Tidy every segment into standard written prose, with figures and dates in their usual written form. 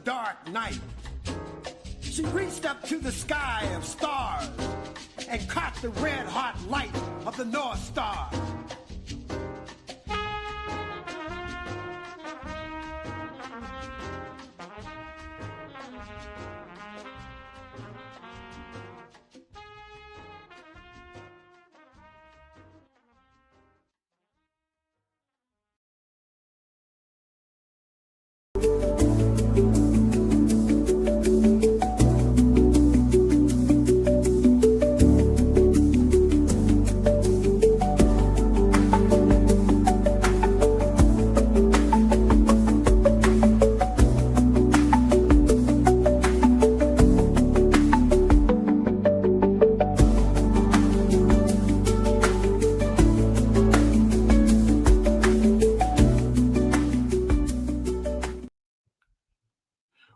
dark night, she reached up to the sky of stars and caught the red-hot light of the North Star.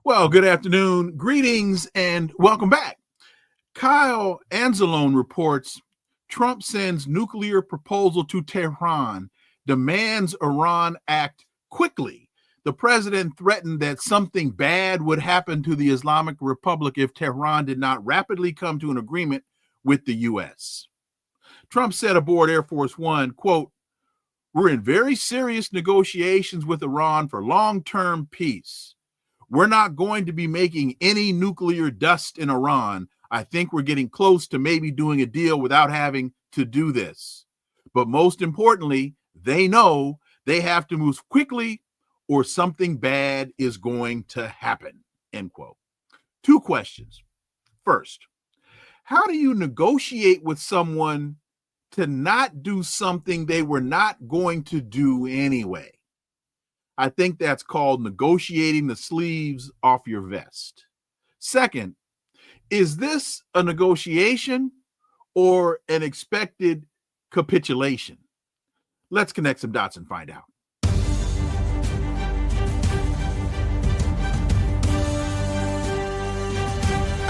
Well, good afternoon, greetings, and welcome back. Kyle Anzalone reports Trump sends nuclear proposal to Tehran, demands Iran act quickly. The president threatened that something bad would happen to the Islamic Republic if Tehran did not rapidly come to an agreement with the U.S. Trump said aboard Air Force One, quote, "We're in very serious negotiations with Iran for long-term peace. We're not going to be making any nuclear dust in Iran. I think we're getting close to maybe doing a deal without having to do this. But most importantly, they know they have to move quickly or something bad is going to happen," end quote. Two questions. First, how do you negotiate with someone to not do something they were not going to do anyway? I think that's called negotiating the sleeves off your vest. Second, is this a negotiation or an expected capitulation? Let's connect some dots and find out.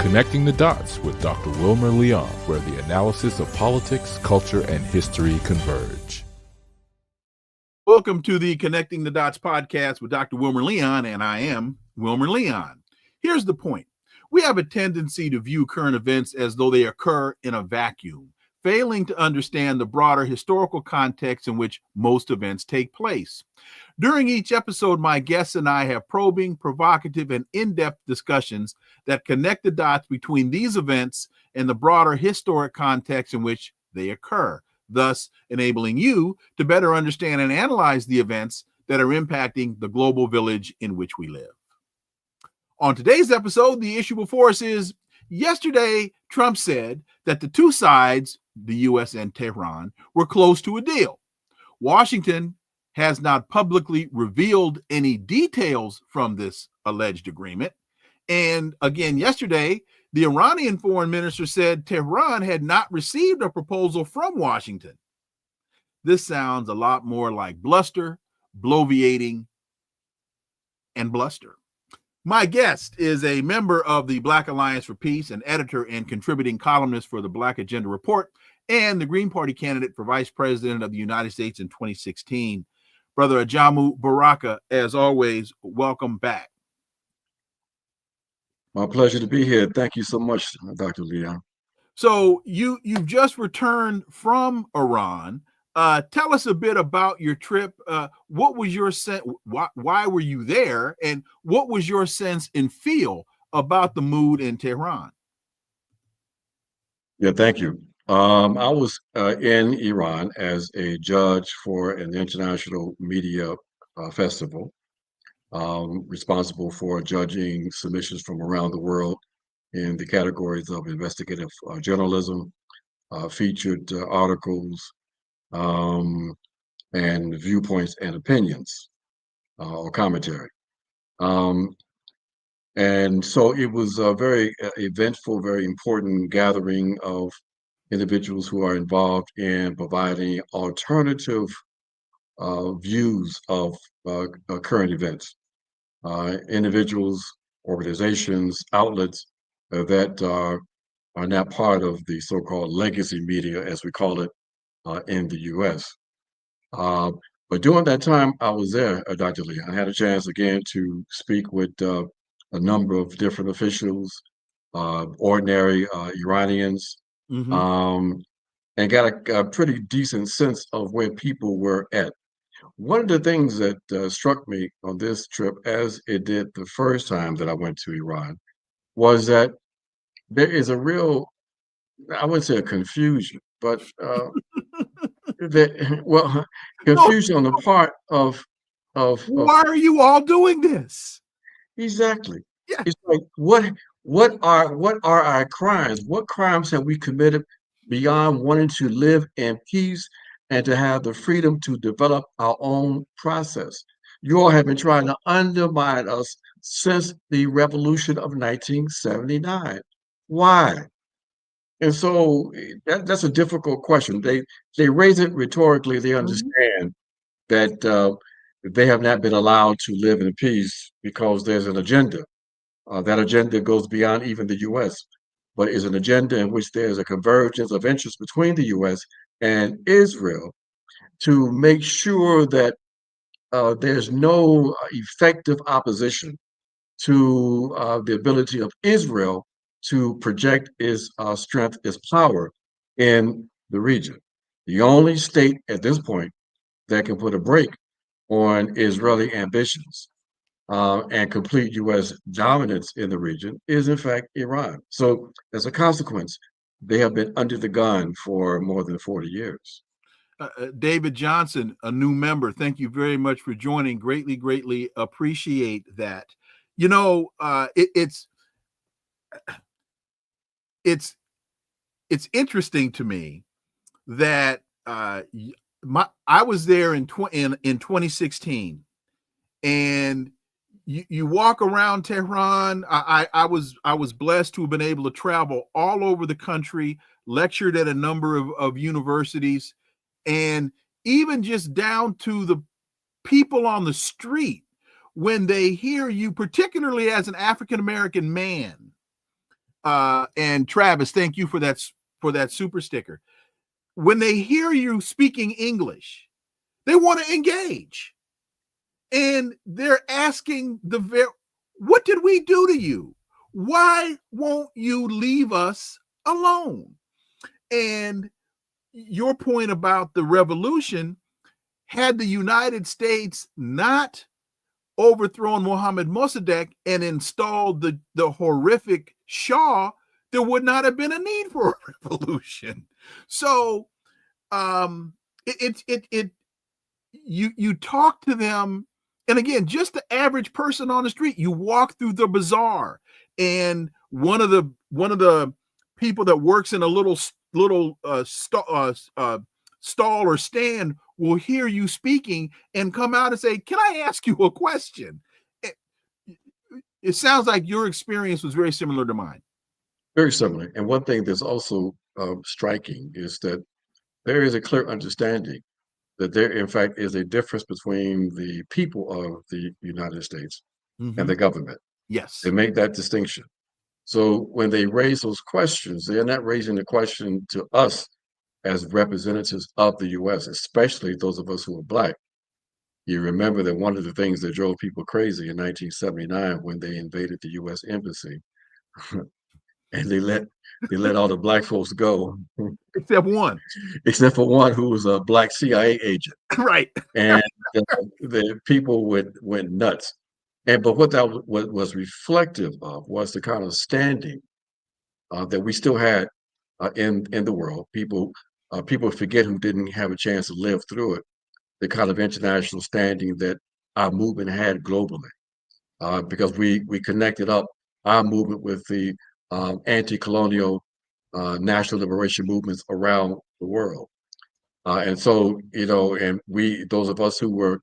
Connecting the Dots with Dr. Wilmer Leon, where the analysis of politics, culture, and history converge. Welcome to the Connecting the Dots podcast with Dr. Wilmer Leon, and I am Wilmer Leon. Here's the point. We have a tendency to view current events as though they occur in a vacuum, failing to understand the broader historical context in which most events take place. During each episode, my guests and I have probing, provocative, and in-depth discussions that connect the dots between these events and the broader historic context in which they occur, thus enabling you to better understand and analyze the events that are impacting the global village in which we live. On today's episode, the issue before us is, yesterday, Trump said that the two sides, the U.S. and Tehran, were close to a deal. Washington has not publicly revealed any details from this alleged agreement. And again, yesterday, the Iranian foreign minister said Tehran had not received a proposal from Washington. This sounds a lot more like bluster, bloviating, and bluster. My guest is a member of the Black Alliance for Peace, an editor and contributing columnist for the Black Agenda Report, and the Green Party candidate for Vice President of the United States in 2016. Brother Ajamu Baraka, as always, welcome back. My pleasure to be here. Thank you so much, Dr. Leon. So you've just returned from Iran. Tell us a bit about your trip. What was your sense? Why were you there? And what was your sense and feel about the mood in Tehran? Yeah, thank you. I was in Iran as a judge for an international media festival, responsible for judging submissions from around the world in the categories of investigative journalism, featured articles, and viewpoints and opinions or commentary. And so it was a very eventful, very important gathering of individuals who are involved in providing alternative views of current events. Individuals, organizations, outlets that are not part of the so-called legacy media, as we call it in the U.S. But during that time I was there, Dr. Lee, I had a chance again to speak with a number of different officials, ordinary Iranians, Mm-hmm. and got a pretty decent sense of where people were at. One of the things that struck me on this trip, as it did the first time that I went to Iran, was that there is a real, I wouldn't say a confusion, but well, No, confusion on the part of why are you all doing this? exactly. Yeah. It's like what are our crimes? What crimes have we committed beyond wanting to live in peace and to have the freedom to develop our own process? You all have been trying to undermine us since the revolution of 1979. Why? And so that's a difficult question. They raise it rhetorically. They Mhm. understand that they have not been allowed to live in peace because there's an agenda. That agenda goes beyond even the U.S., but is an agenda in which there's a convergence of interest between the U.S. and Israel to make sure that there's no effective opposition to the ability of Israel to project its strength, its power in the region. The only state at this point that can put a brake on Israeli ambitions and complete U.S. dominance in the region is, in fact, Iran. So, as a consequence, they have been under the gun for more than 40 years. David Johnson, a new member, thank you very much for joining. Greatly, greatly appreciate that. You know, it's interesting to me that I was there in 2016, and you walk around Tehran. I was blessed to have been able to travel all over the country, lectured at a number of universities, and even just down to the people on the street when they hear you, particularly as an African American man. And Travis, thank you for that super sticker. When they hear you speaking English, they want to engage, and they're asking what did we do to you? Why won't you leave us alone? And your point about the revolution, had the United States not overthrown Mohammad Mossadegh and installed the horrific Shah, there would not have been a need for a revolution. So it you talk to them, and again, just the average person on the street, you walk through the bazaar, and one of the people that works in a little stall or stand will hear you speaking and come out and say, "Can I ask you a question?" It, it sounds like your experience was very similar to mine. Very similar. And one thing that's also striking is that there is a clear understanding that there, in fact, is a difference between the people of the United States and Mm-hmm. the government. They Yes. make that distinction. So when they raise those questions, they're not raising the question to us as representatives of the US, especially those of us who are Black. You remember that one of the things that drove people crazy in 1979 when they invaded the US Embassy and they let all the Black folks go, Except one. except for one who was a Black CIA agent. Right. And the people went nuts. But what that was reflective of was the kind of standing that we still had in the world. People forget who didn't have a chance to live through it. The kind of international standing that our movement had globally, because we connected up our movement with the anti-colonial national liberation movements around the world. And so, and those of us who were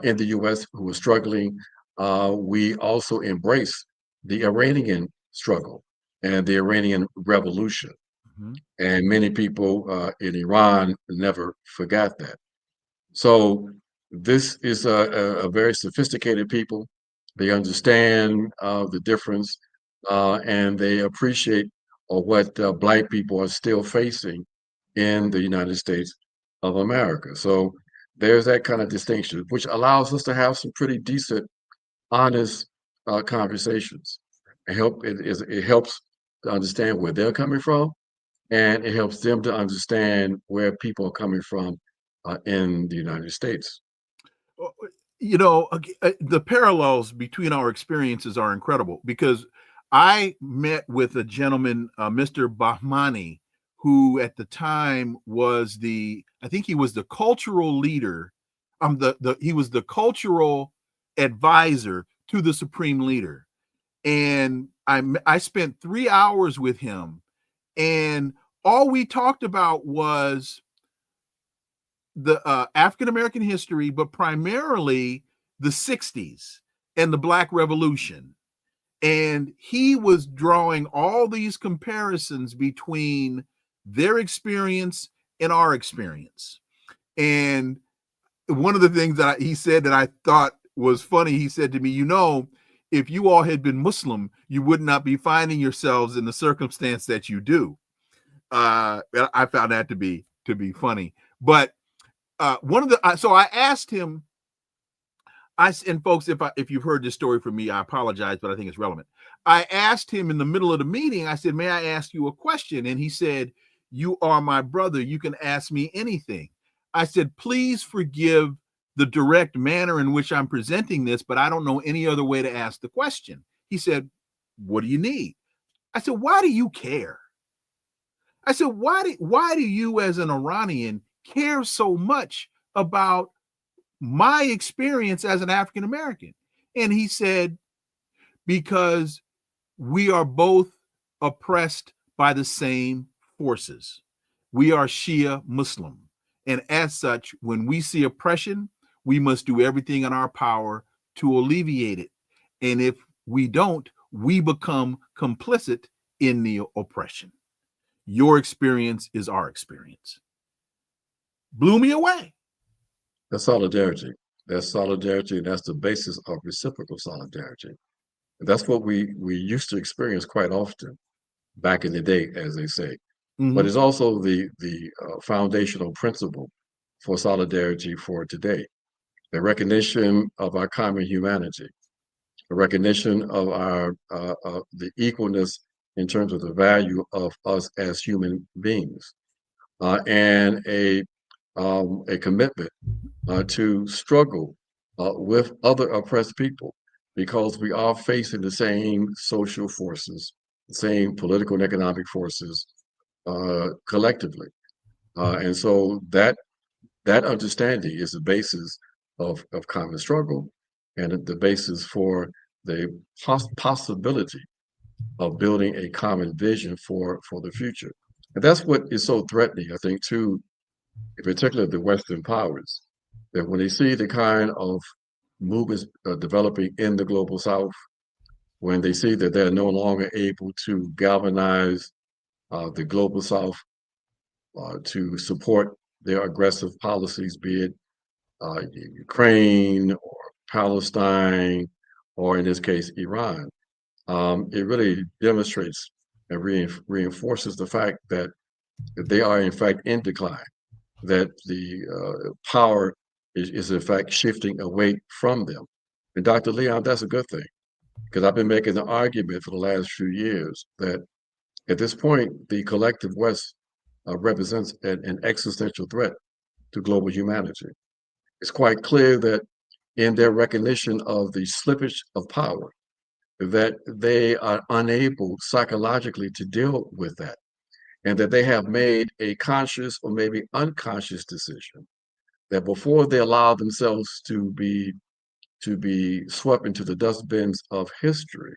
in the U.S. who were struggling, we also embraced the Iranian struggle and the Iranian revolution. Mm-hmm. And many people in Iran never forgot that. So this is a very sophisticated people. They understand the difference, and they appreciate what Black people are still facing in the United States of America. So there's that kind of distinction, which allows us to have some pretty decent, honest conversations. It helps to understand where they're coming from, and it helps them to understand where people are coming from in the United States. The parallels between our experiences are incredible because I met with a gentleman, Mr. Bahmani, who at the time was I think he was the cultural leader. He was the cultural advisor to the supreme leader. And I spent 3 hours with him, and all we talked about was the African American history, but primarily the 60s and the Black Revolution. And he was drawing all these comparisons between their experience and our experience. And one of the things that he said that I thought was funny, he said to me, if you all had been Muslim, you would not be finding yourselves in the circumstance that you do. I found that to be funny. But so I asked him, and folks, if you've heard this story from me, I apologize, but I think it's relevant. I asked him in the middle of the meeting, I said, may I ask you a question? And he said, you are my brother. You can ask me anything. I said, please forgive the direct manner in which I'm presenting this, but I don't know any other way to ask the question. He said, what do you need? I said, why do you care? I said, why do you as an Iranian care so much about my experience as an African American? And he said, because we are both oppressed by the same forces. We are Shia Muslim. And as such, when we see oppression, we must do everything in our power to alleviate it. And if we don't, we become complicit in the oppression. Your experience is our experience. Blew me away. That's solidarity. That's solidarity, and that's the basis of reciprocal solidarity. That's what we used to experience quite often back in the day, as they say. But it's also the foundational principle for solidarity for today. The recognition of our common humanity, the recognition of our the equalness in terms of the value of us as human beings, and a commitment to struggle with other oppressed people, because we are facing the same social forces, the same political and economic forces collectively. And so that understanding is the basis of common struggle, and the basis for the possibility of building a common vision for the future. And that's what is so threatening, I think, to, in particular, the Western powers, that when they see the kind of movements developing in the global South, when they see that they're no longer able to galvanize the global South to support their aggressive policies, be it Ukraine or Palestine, or in this case, Iran, it really demonstrates and reinforces the fact that they are in fact in decline, that the power is in fact shifting away from them. And Dr. Leon, that's a good thing, because I've been making the argument for the last few years that at this point, the collective West represents an existential threat to global humanity. It's quite clear that in their recognition of the slippage of power, that they are unable psychologically to deal with that, and that they have made a conscious or maybe unconscious decision that before they allow themselves to be swept into the dustbins of history,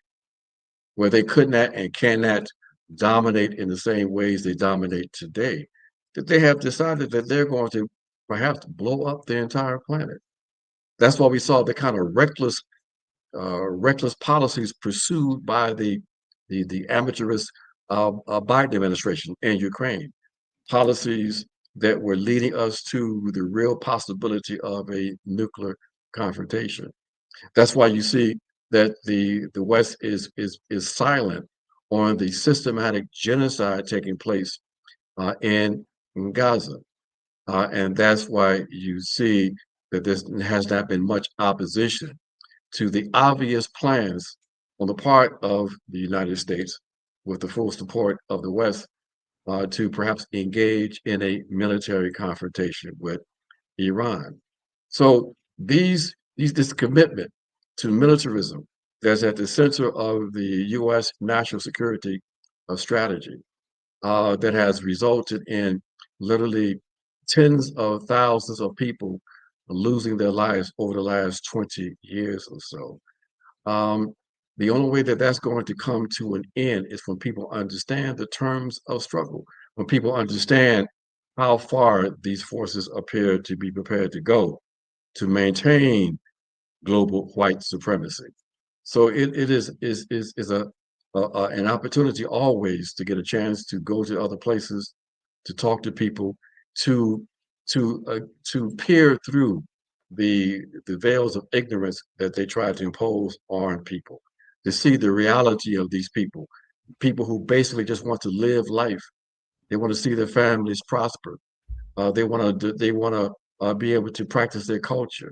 where they could not and cannot dominate in the same ways they dominate today, that they have decided that they're going to perhaps blow up the entire planet. That's why we saw the kind of reckless policies pursued by the amateurist Biden administration in Ukraine, policies that were leading us to the real possibility of a nuclear confrontation. That's why you see that the West is silent on the systematic genocide taking place in Gaza, and that's why you see that there has not been much opposition to the obvious plans on the part of the United States, with the full support of the West, to perhaps engage in a military confrontation with Iran. So this commitment to militarism that's at the center of the U.S. national security strategy that has resulted in literally tens of thousands of people losing their lives over the last 20 years or so. Um, the only way that that's going to come to an end is when people understand the terms of struggle, when people understand how far these forces appear to be prepared to go to maintain global white supremacy. So it is an opportunity always to get a chance to go to other places, to talk to people, to to peer through the veils of ignorance that they try to impose on people, to see the reality of these people who basically just want to live life. They want to see their families prosper. They want to be able to practice their culture.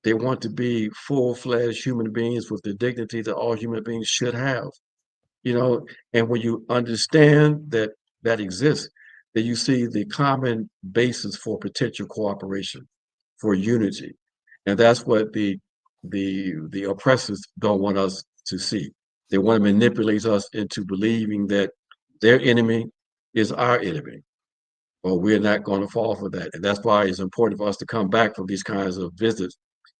They want to be full-fledged human beings with the dignity that all human beings should have. You know, and when you understand that that exists, then you see the common basis for potential cooperation, for unity. And that's what the oppressors don't want us to see. They want to manipulate us into believing that their enemy is our enemy. Well, we're not going to fall for that. And that's why it's important for us to come back from these kinds of visits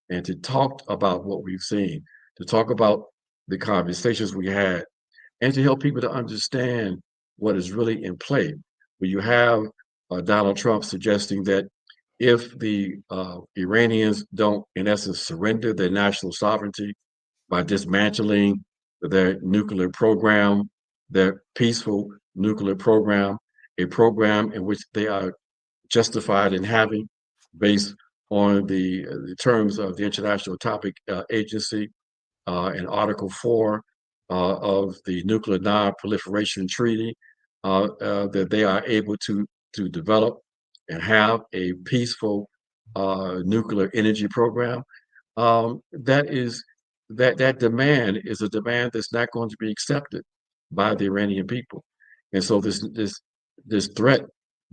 and to talk about what we've seen, to talk about the conversations we had, and to help people to understand what is really in play. When you have Donald Trump suggesting that if the Iranians don't, in essence, surrender their national sovereignty by dismantling their nuclear program, their peaceful nuclear program, a program in which they are justified in having based on the terms of the International Atomic Agency and Article 4 of the Nuclear Non-Proliferation Treaty, that they are able to develop and have a peaceful nuclear energy program. That demand is a demand that's not going to be accepted by the Iranian people. And so this threat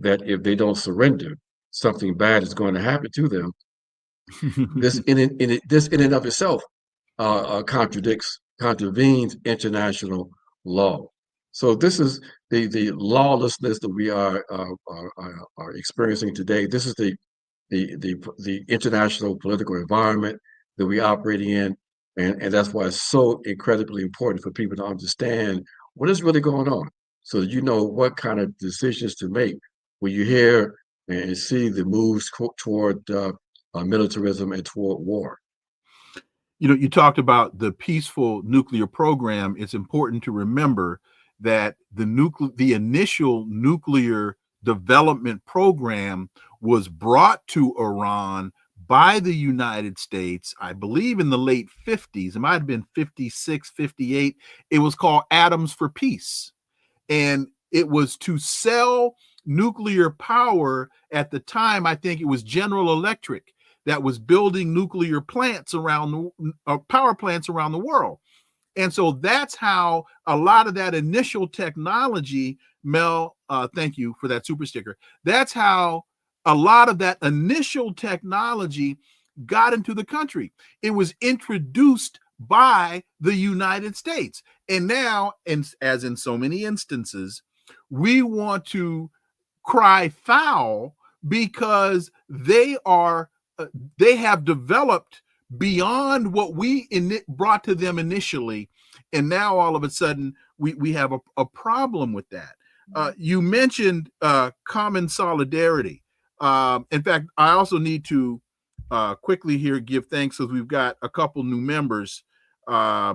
that if they don't surrender, something bad is going to happen to them. This in and of itself contravenes international law. So this is the lawlessness that we are experiencing today. This is the international political environment that we operating in, and that's why it's so incredibly important for people to understand what is really going on, so that you know what kind of decisions to make when you hear and see the moves toward militarism and toward war. You know, you talked about the peaceful nuclear program. It's important to remember that the initial nuclear development program was brought to Iran by the United States, I believe in the late 50s. It might have been 56, 58. It was called Atoms for Peace. And it was to sell nuclear power at the time. I think it was General Electric that was building nuclear plants around power plants around the world. And so that's how a lot of that initial technology, Mel, thank you for that super sticker. That's how a lot of that initial technology got into the country. It was introduced by the United States. And now, and as in so many instances, we want to cry foul because they have developed beyond what we brought to them initially, and now all of a sudden we have a problem with that. You mentioned common solidarity. In fact, I also need to quickly here give thanks, because we've got a couple new members. I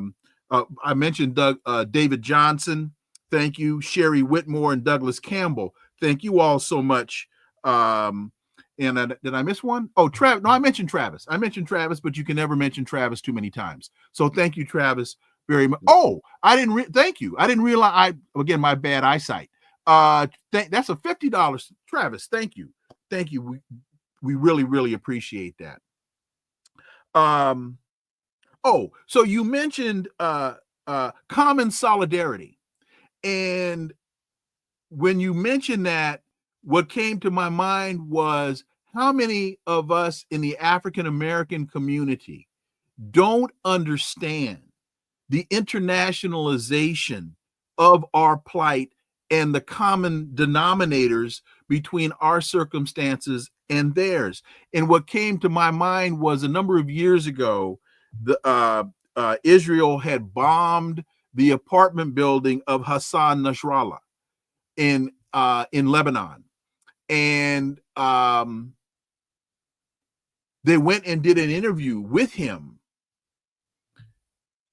mentioned David Johnson. Thank you. Sherry Whitmore and Douglas Campbell. Thank you all so much. And did I miss one? Oh, Travis. No, I mentioned Travis. But you can never mention Travis too many times. So thank you, Travis, very much. Oh, thank you. I didn't realize. Again, my bad eyesight. That's a $50, Travis. Thank you. We really, really appreciate that. Oh, so you mentioned common solidarity. And when you mentioned that, what came to my mind was how many of us in the African American community don't understand the internationalization of our plight and the common denominators between our circumstances and theirs. And what came to my mind was a number of years ago, Israel had bombed the apartment building of Hassan Nasrallah in Lebanon, and they went and did an interview with him,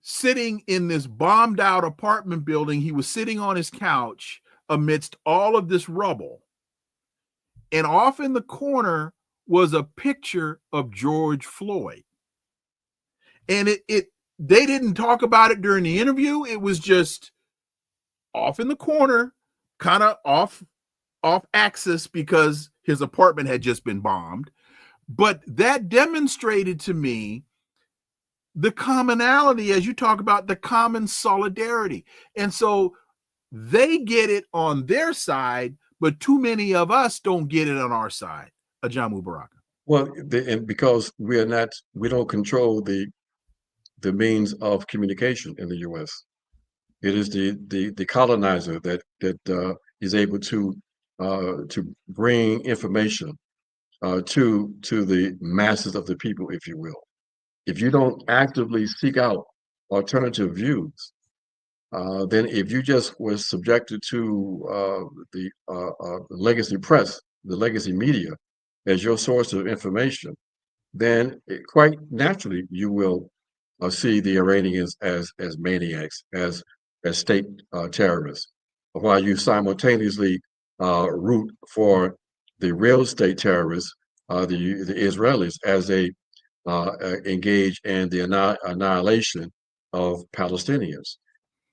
sitting in this bombed out apartment building. He was sitting on his couch amidst all of this rubble, and off in the corner was a picture of George Floyd. And they didn't talk about it during the interview. It was just off in the corner, kind of off axis, because his apartment had just been bombed. But that demonstrated to me the commonality, as you talk about, the common solidarity. And so they get it on their side, but too many of us don't get it on our side. Ajamu Baraka. Well, and because we don't control the means of communication in the U.S. It is the colonizer that is able to bring information to the masses of the people, if you will. If you don't actively seek out alternative views, then if you just were subjected to the legacy press, the legacy media, as your source of information, then quite naturally you will see the Iranians as maniacs, as state terrorists, while you simultaneously root for the real estate terrorists, the Israelis, as they engage in the annihilation of Palestinians.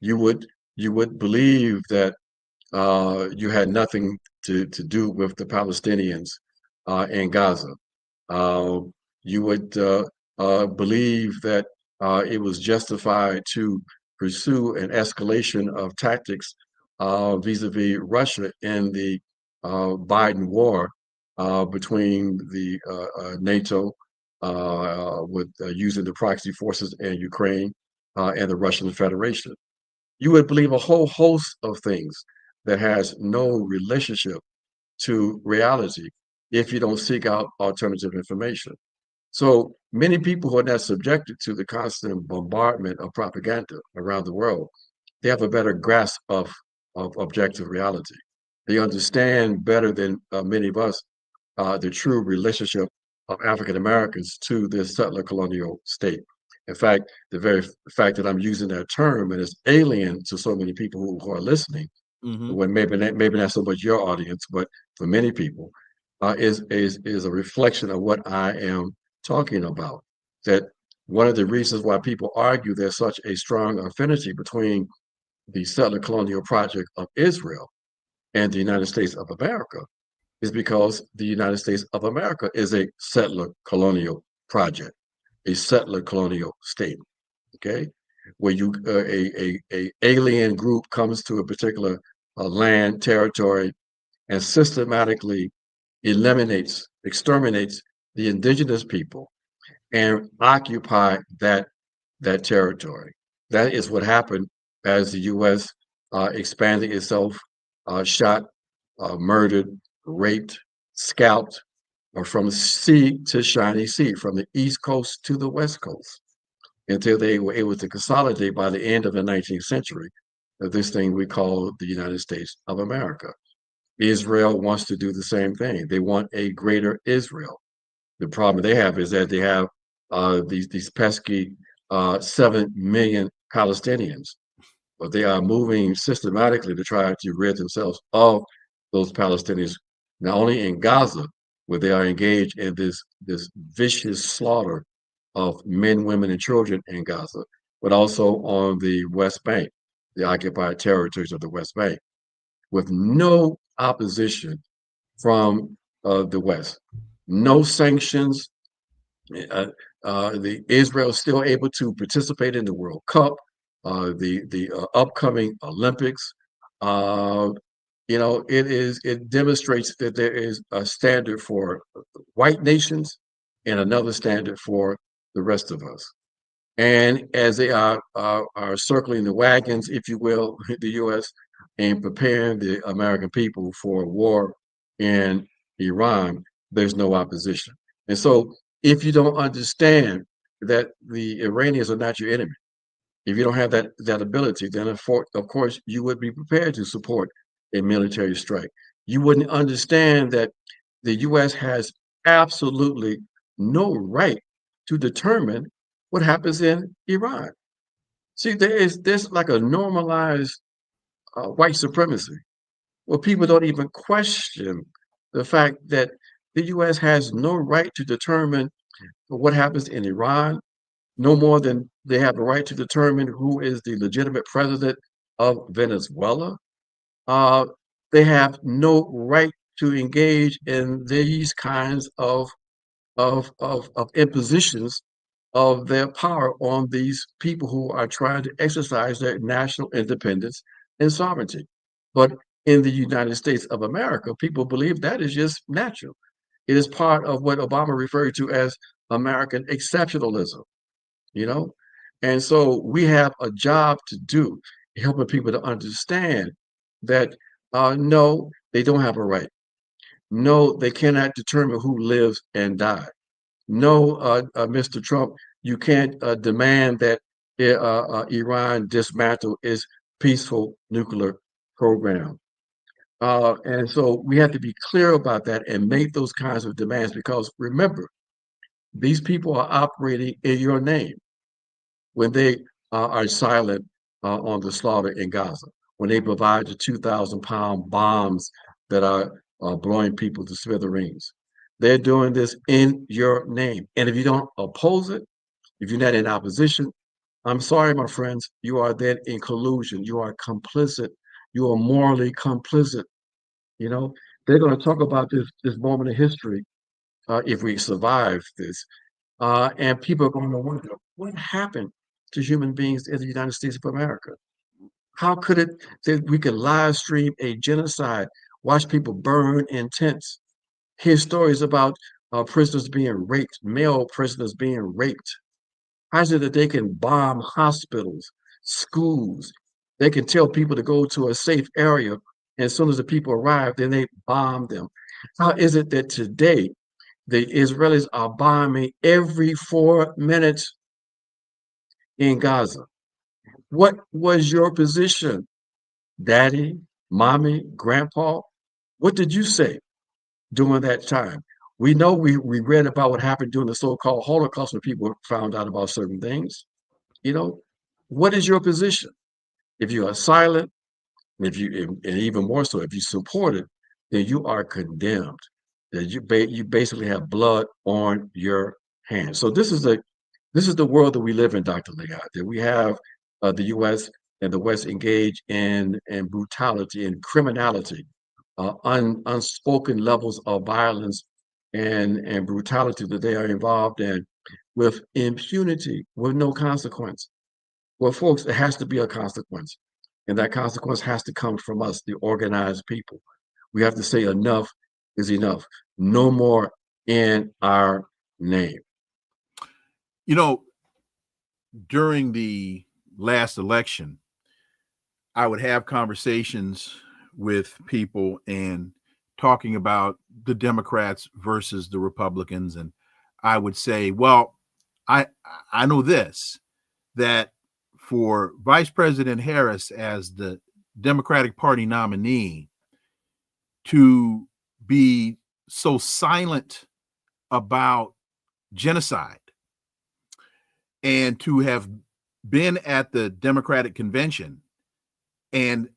You would believe that you had nothing to do with the Palestinians in Gaza. You would believe that it was justified to pursue an escalation of tactics vis-a-vis Russia in the Biden war between the NATO with using the proxy forces in Ukraine and the Russian Federation. You would believe a whole host of things that has no relationship to reality if you don't seek out alternative information. So many people who are not subjected to the constant bombardment of propaganda around the world, they have a better grasp of objective reality. They understand better than many of us the true relationship of African Americans to this settler colonial state. In fact, the very fact that I'm using that term and it's alien to so many people who are listening, when maybe not so much your audience, but for many people, is a reflection of what I am talking about. That one of the reasons why people argue there's such a strong affinity between the settler colonial project of Israel and the United States of America is because the United States of America is a settler colonial project, a settler colonial state. Okay, where you a alien group comes to a particular land territory and systematically eliminates, exterminates the indigenous people and occupy that territory. That is what happened as the U.S. Expanded itself, shot, murdered, raped, scalped, from sea to shining sea, from the East Coast to the West Coast, until they were able to consolidate by the end of the 19th century this thing we call the United States of America. Israel wants to do the same thing. They want a greater Israel. The problem they have is that they have these pesky 7 million Palestinians, but they are moving systematically to try to rid themselves of those Palestinians, not only in Gaza, where they are engaged in this vicious slaughter of men, women, and children in Gaza, but also on the West Bank, the occupied territories of the West Bank, with no opposition from the West, no sanctions. The Israel is still able to participate in the World Cup. the upcoming Olympics. It demonstrates that there is a standard for white nations and another standard for the rest of us. And as they are circling the wagons, if you will, the U.S. and preparing the American people for war in Iran, there's no opposition. And so, if you don't understand that the Iranians are not your enemy, if you don't have that ability, then of course you would be prepared to support a military strike. You wouldn't understand that the U.S. has absolutely no right to determine what happens in Iran. See, there's like a normalized white supremacy where people don't even question the fact that the U.S. has no right to determine what happens in Iran, no more than they have the right to determine who is the legitimate president of Venezuela. Uh, they have no right to engage in these kinds of impositions of their power on these people who are trying to exercise their national independence and sovereignty. But in the United States of America, people believe that is just natural. It is part of what Obama referred to as American exceptionalism, you know? And so we have a job to do helping people to understand that no, they don't have a right. No, they cannot determine who lives and dies. No, Mr. Trump, you can't demand that Iran dismantle its peaceful nuclear program. And so we have to be clear about that and make those kinds of demands because remember, these people are operating in your name when they are silent on the slaughter in Gaza, when they provide the 2,000-pound bombs that are blowing people to smithereens. They're doing this in your name. And if you don't oppose it, if you're not in opposition, I'm sorry, my friends, you are then in collusion. You are complicit. You are morally complicit. You know, they're going to talk about this moment in history if we survive this. And people are going to wonder what happened to human beings in the United States of America. How could it that we could live stream a genocide, watch people burn in tents, hear stories about prisoners being raped, male prisoners being raped? How is it that they can bomb hospitals, schools? They can tell people to go to a safe area, and as soon as the people arrive, then they bomb them. How is it that today the Israelis are bombing every 4 minutes in Gaza? What was your position, daddy, mommy, grandpa? What did you say during that time? We know we read about what happened during the so-called Holocaust when people found out about certain things. You know, what is your position? If you are silent, and even more so, if you support it, then you are condemned. That you basically have blood on your hands. So this is the world that we live in, Dr. Leon. That we have the U.S. and the West engaged in brutality and criminality, unspoken levels of violence and brutality that they are involved in with impunity, with no consequence. Well, folks, it has to be a consequence. And that consequence has to come from us, the organized people. We have to say enough is enough. No more in our name. You know, during the last election, I would have conversations with people and talking about the Democrats versus the Republicans. And I would say, well, I know this, that for Vice President Harris as the Democratic Party nominee to be so silent about genocide and to have been at the Democratic convention and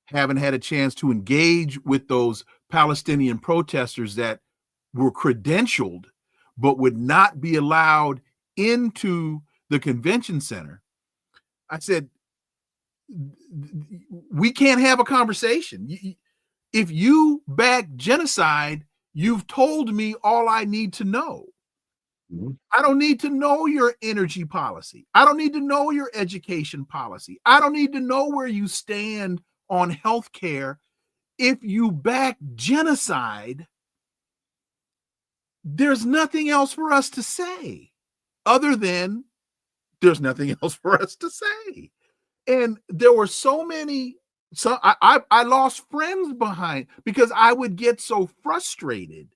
haven't had a chance to engage with those Palestinian protesters that were credentialed but would not be allowed into the convention center. I said, we can't have a conversation. If you back genocide, you've told me all I need to know. I don't need to know your energy policy. I don't need to know your education policy. I don't need to know where you stand on healthcare. If you back genocide, there's nothing else for us to say other than there's nothing else for us to say. And there were so many, so I lost friends behind because I would get so frustrated.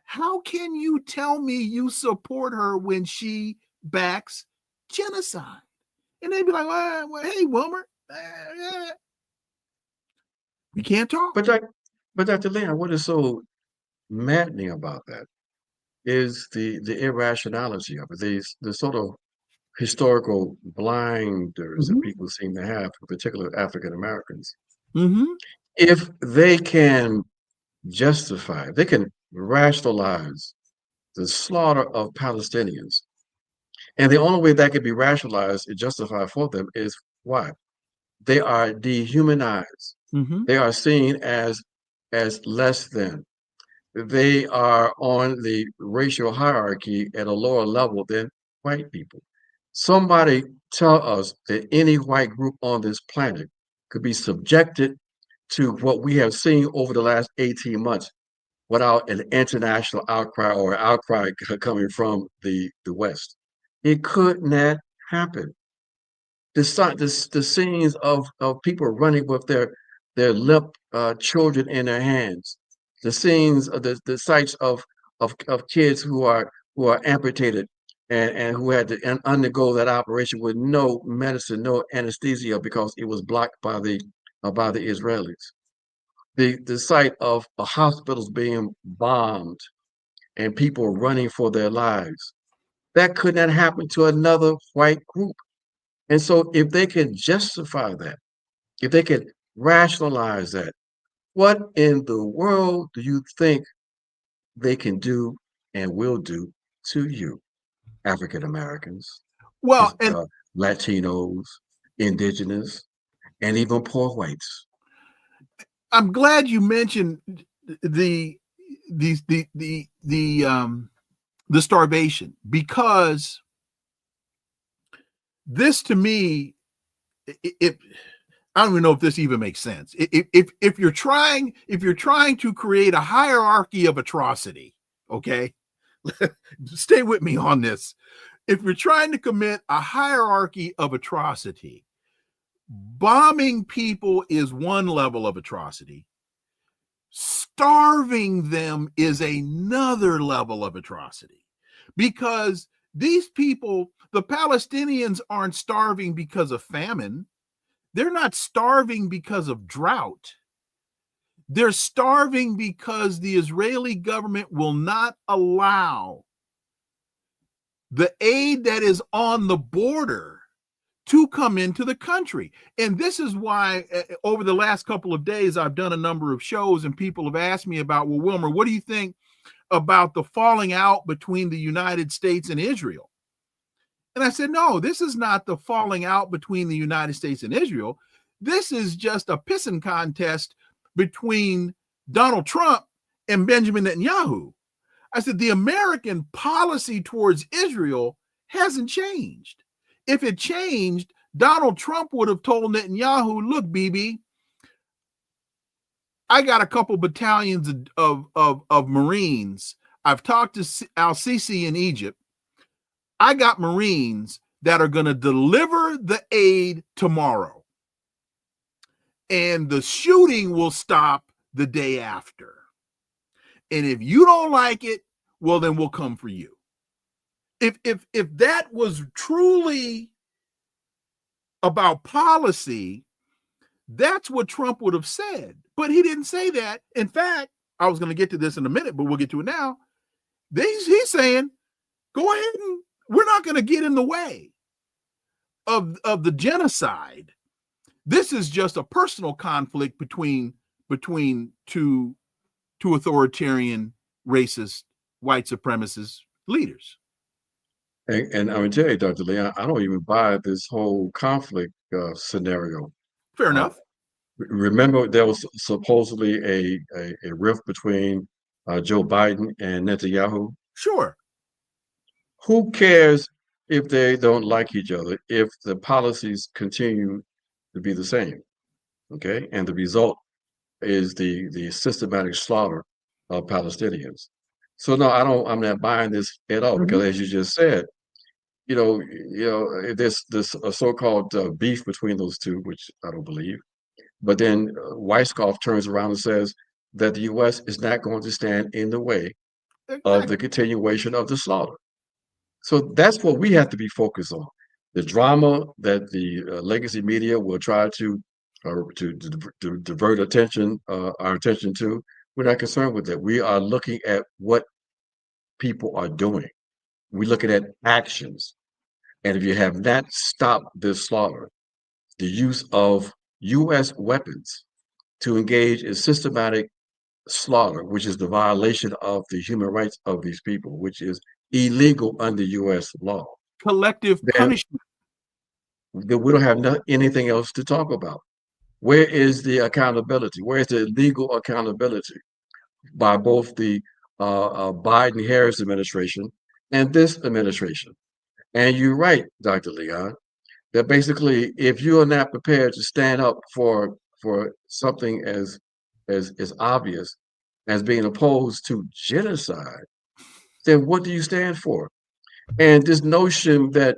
How can you tell me you support her when she backs genocide? And they'd be like, well, hey, Wilmer, we can't talk. But Dr. Leon, what is so maddening about that is the irrationality of it, the sort of historical blinders that people seem to have, in particular African Americans. If they can justify, they can rationalize the slaughter of Palestinians, and the only way that can be rationalized and justified for them is why? They are dehumanized. They are seen as less than. They are on the racial hierarchy at a lower level than white people. Somebody tell us that any white group on this planet could be subjected to what we have seen over the last 18 months without an international outcry or outcry coming from the West. It could not happen. The scenes of people running with their limp children in their hands, the scenes of the sights of kids who are amputated and who had to undergo that operation with no medicine, no anesthesia because it was blocked by the Israelis. The sight of hospitals being bombed and people running for their lives. That could not happen to another white group. And so if they can justify that, if they can rationalize that, what in the world do you think they can do and will do to you, African Americans, Well, and Latinos, indigenous, and even poor whites? I'm glad you mentioned the starvation, because this, to me, I don't even know if this even makes sense. If you're trying to create a hierarchy of atrocity, okay, stay with me on this. If you're trying to commit a hierarchy of atrocity, bombing people is one level of atrocity. Starving them is another level of atrocity, because these people, the Palestinians, aren't starving because of famine. They're not starving because of drought. They're starving because the Israeli government will not allow the aid that is on the border to come into the country. And this is why over the last couple of days, I've done a number of shows and people have asked me about, well, Wilmer, what do you think about the falling out between the United States and Israel? And I said, no, this is not the falling out between the United States and Israel. This is just a pissing contest between Donald Trump and Benjamin Netanyahu. I said, the American policy towards Israel hasn't changed. If it changed, Donald Trump would have told Netanyahu, look, Bibi, I got a couple battalions of Marines. I've talked to al-Sisi in Egypt. I got Marines that are going to deliver the aid tomorrow. And the shooting will stop the day after. And if you don't like it, well, then we'll come for you. If that was truly about policy, that's what Trump would have said. But he didn't say that. In fact, I was going to get to this in a minute, but we'll get to it now. He's saying, go ahead, and we're not going to get in the way of the genocide. This is just a personal conflict between two authoritarian, racist, white supremacist leaders. And I would tell you, Dr. Lee, I don't even buy this whole conflict scenario. Fair enough. Remember, there was supposedly a rift between Joe Biden and Netanyahu. Sure. Who cares if they don't like each other if the policies continue to be the same? Okay, and the result is the systematic slaughter of Palestinians. So no, I'm not buying this at all because, Mhm. as you just said, this so-called beef between those two, which I don't believe. But then Weisskopf turns around and says that the U.S. is not going to stand in the way of the Exactly. continuation of the slaughter. So that's what we have to be focused on. The drama that the legacy media will try to divert our attention to, we're not concerned with that. We are looking at what people are doing. We're looking at actions. And if you have not stopped this slaughter, the use of U.S. weapons to engage in systematic slaughter, which is the violation of the human rights of these people, which is illegal under U.S. law, Collective then punishment. we don't have anything else to talk about. Where is the accountability? Where is the legal accountability by both the Biden Harris administration and this administration? And you're right, Dr. Leon, that basically, if you are not prepared to stand up for something as obvious as being opposed to genocide, then what do you stand for? And this notion that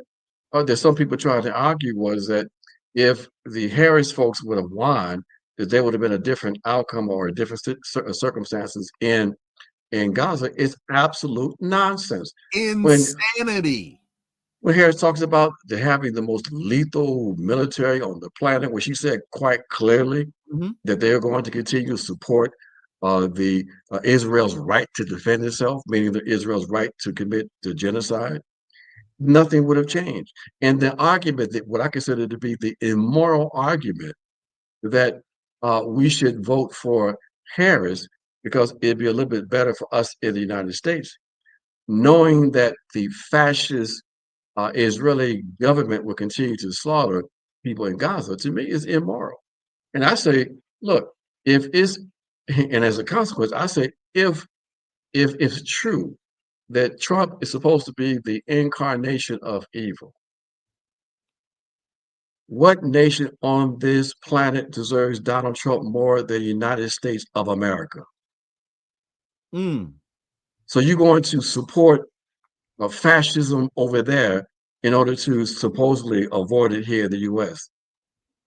some people trying to argue was that if the Harris folks would have won, that there would have been a different outcome or a different circumstances in Gaza is absolute nonsense. When Insanity. when Harris talks about having the most lethal military on the planet, where she said quite clearly Mhm. that they're going to continue to support the Israel's right to defend itself, meaning the Israel's right to commit the genocide, nothing would have changed. And the argument that what I consider to be the immoral argument that we should vote for Harris because it'd be a little bit better for us in the United States, knowing that the fascist Israeli government will continue to slaughter people in Gaza, to me is immoral. And I say, look, if it's and as a consequence, I say if it's true that Trump is supposed to be the incarnation of evil, what nation on this planet deserves Donald Trump more than the United States of America? Mm. So you're going to support fascism over there in order to supposedly avoid it here in the U.S.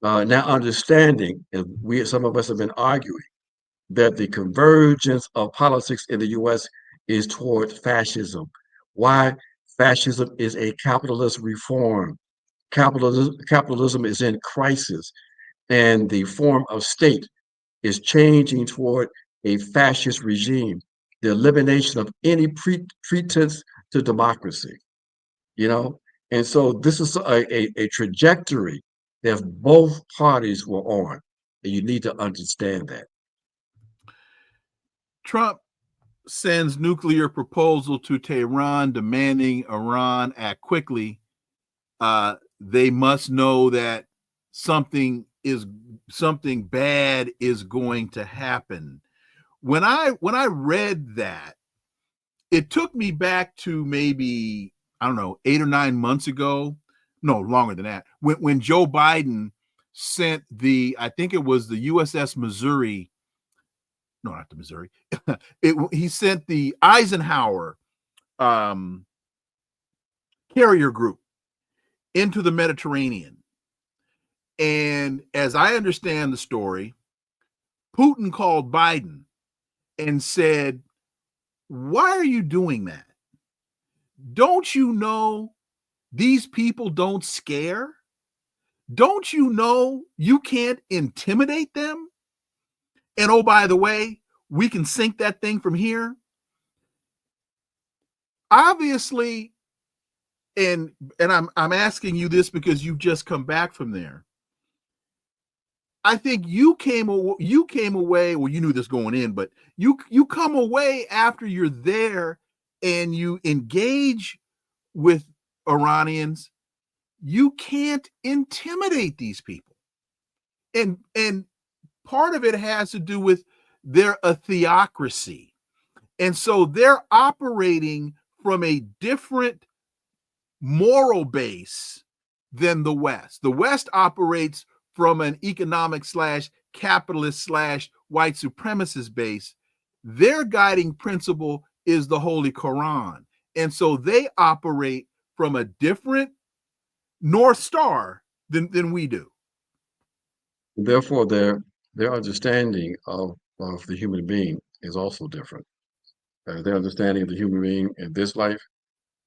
Now, understanding, and some of us have been arguing that the convergence of politics in the U.S. is toward fascism. Why? Fascism is a capitalist reform. Capitalism is in crisis, and the form of state is changing toward a fascist regime, the elimination of any pretense to democracy, you know? And so this is a trajectory that both parties were on, and you need to understand that. Trump sends nuclear proposal to Tehran demanding Iran act quickly. They must know that something bad is going to happen. When I read that, it took me back to maybe, I don't know, 8 or 9 months ago. No, longer than that. When Joe Biden sent I think it was the USS Missouri. No, not the Missouri. He sent the Eisenhower um, carrier group into the Mediterranean. And as I understand the story, Putin called Biden and said, "Why are you doing that? Don't you know these people don't scare? Don't you know you can't intimidate them? And oh, by the way, we can sink that thing from here." Obviously, and I'm asking you this because you've just come back from there. I think you came away. Well, you knew this going in, but you come away after you're there and you engage with Iranians. You can't intimidate these people, and part of it has to do with they're a theocracy, and so they're operating from a different moral base than the West. The West operates from an economic / capitalist / white supremacist base. Their guiding principle is the Holy Quran. And so they operate from a different North Star than we do. Therefore, their understanding of the human being is also different. Their understanding of the human being in this life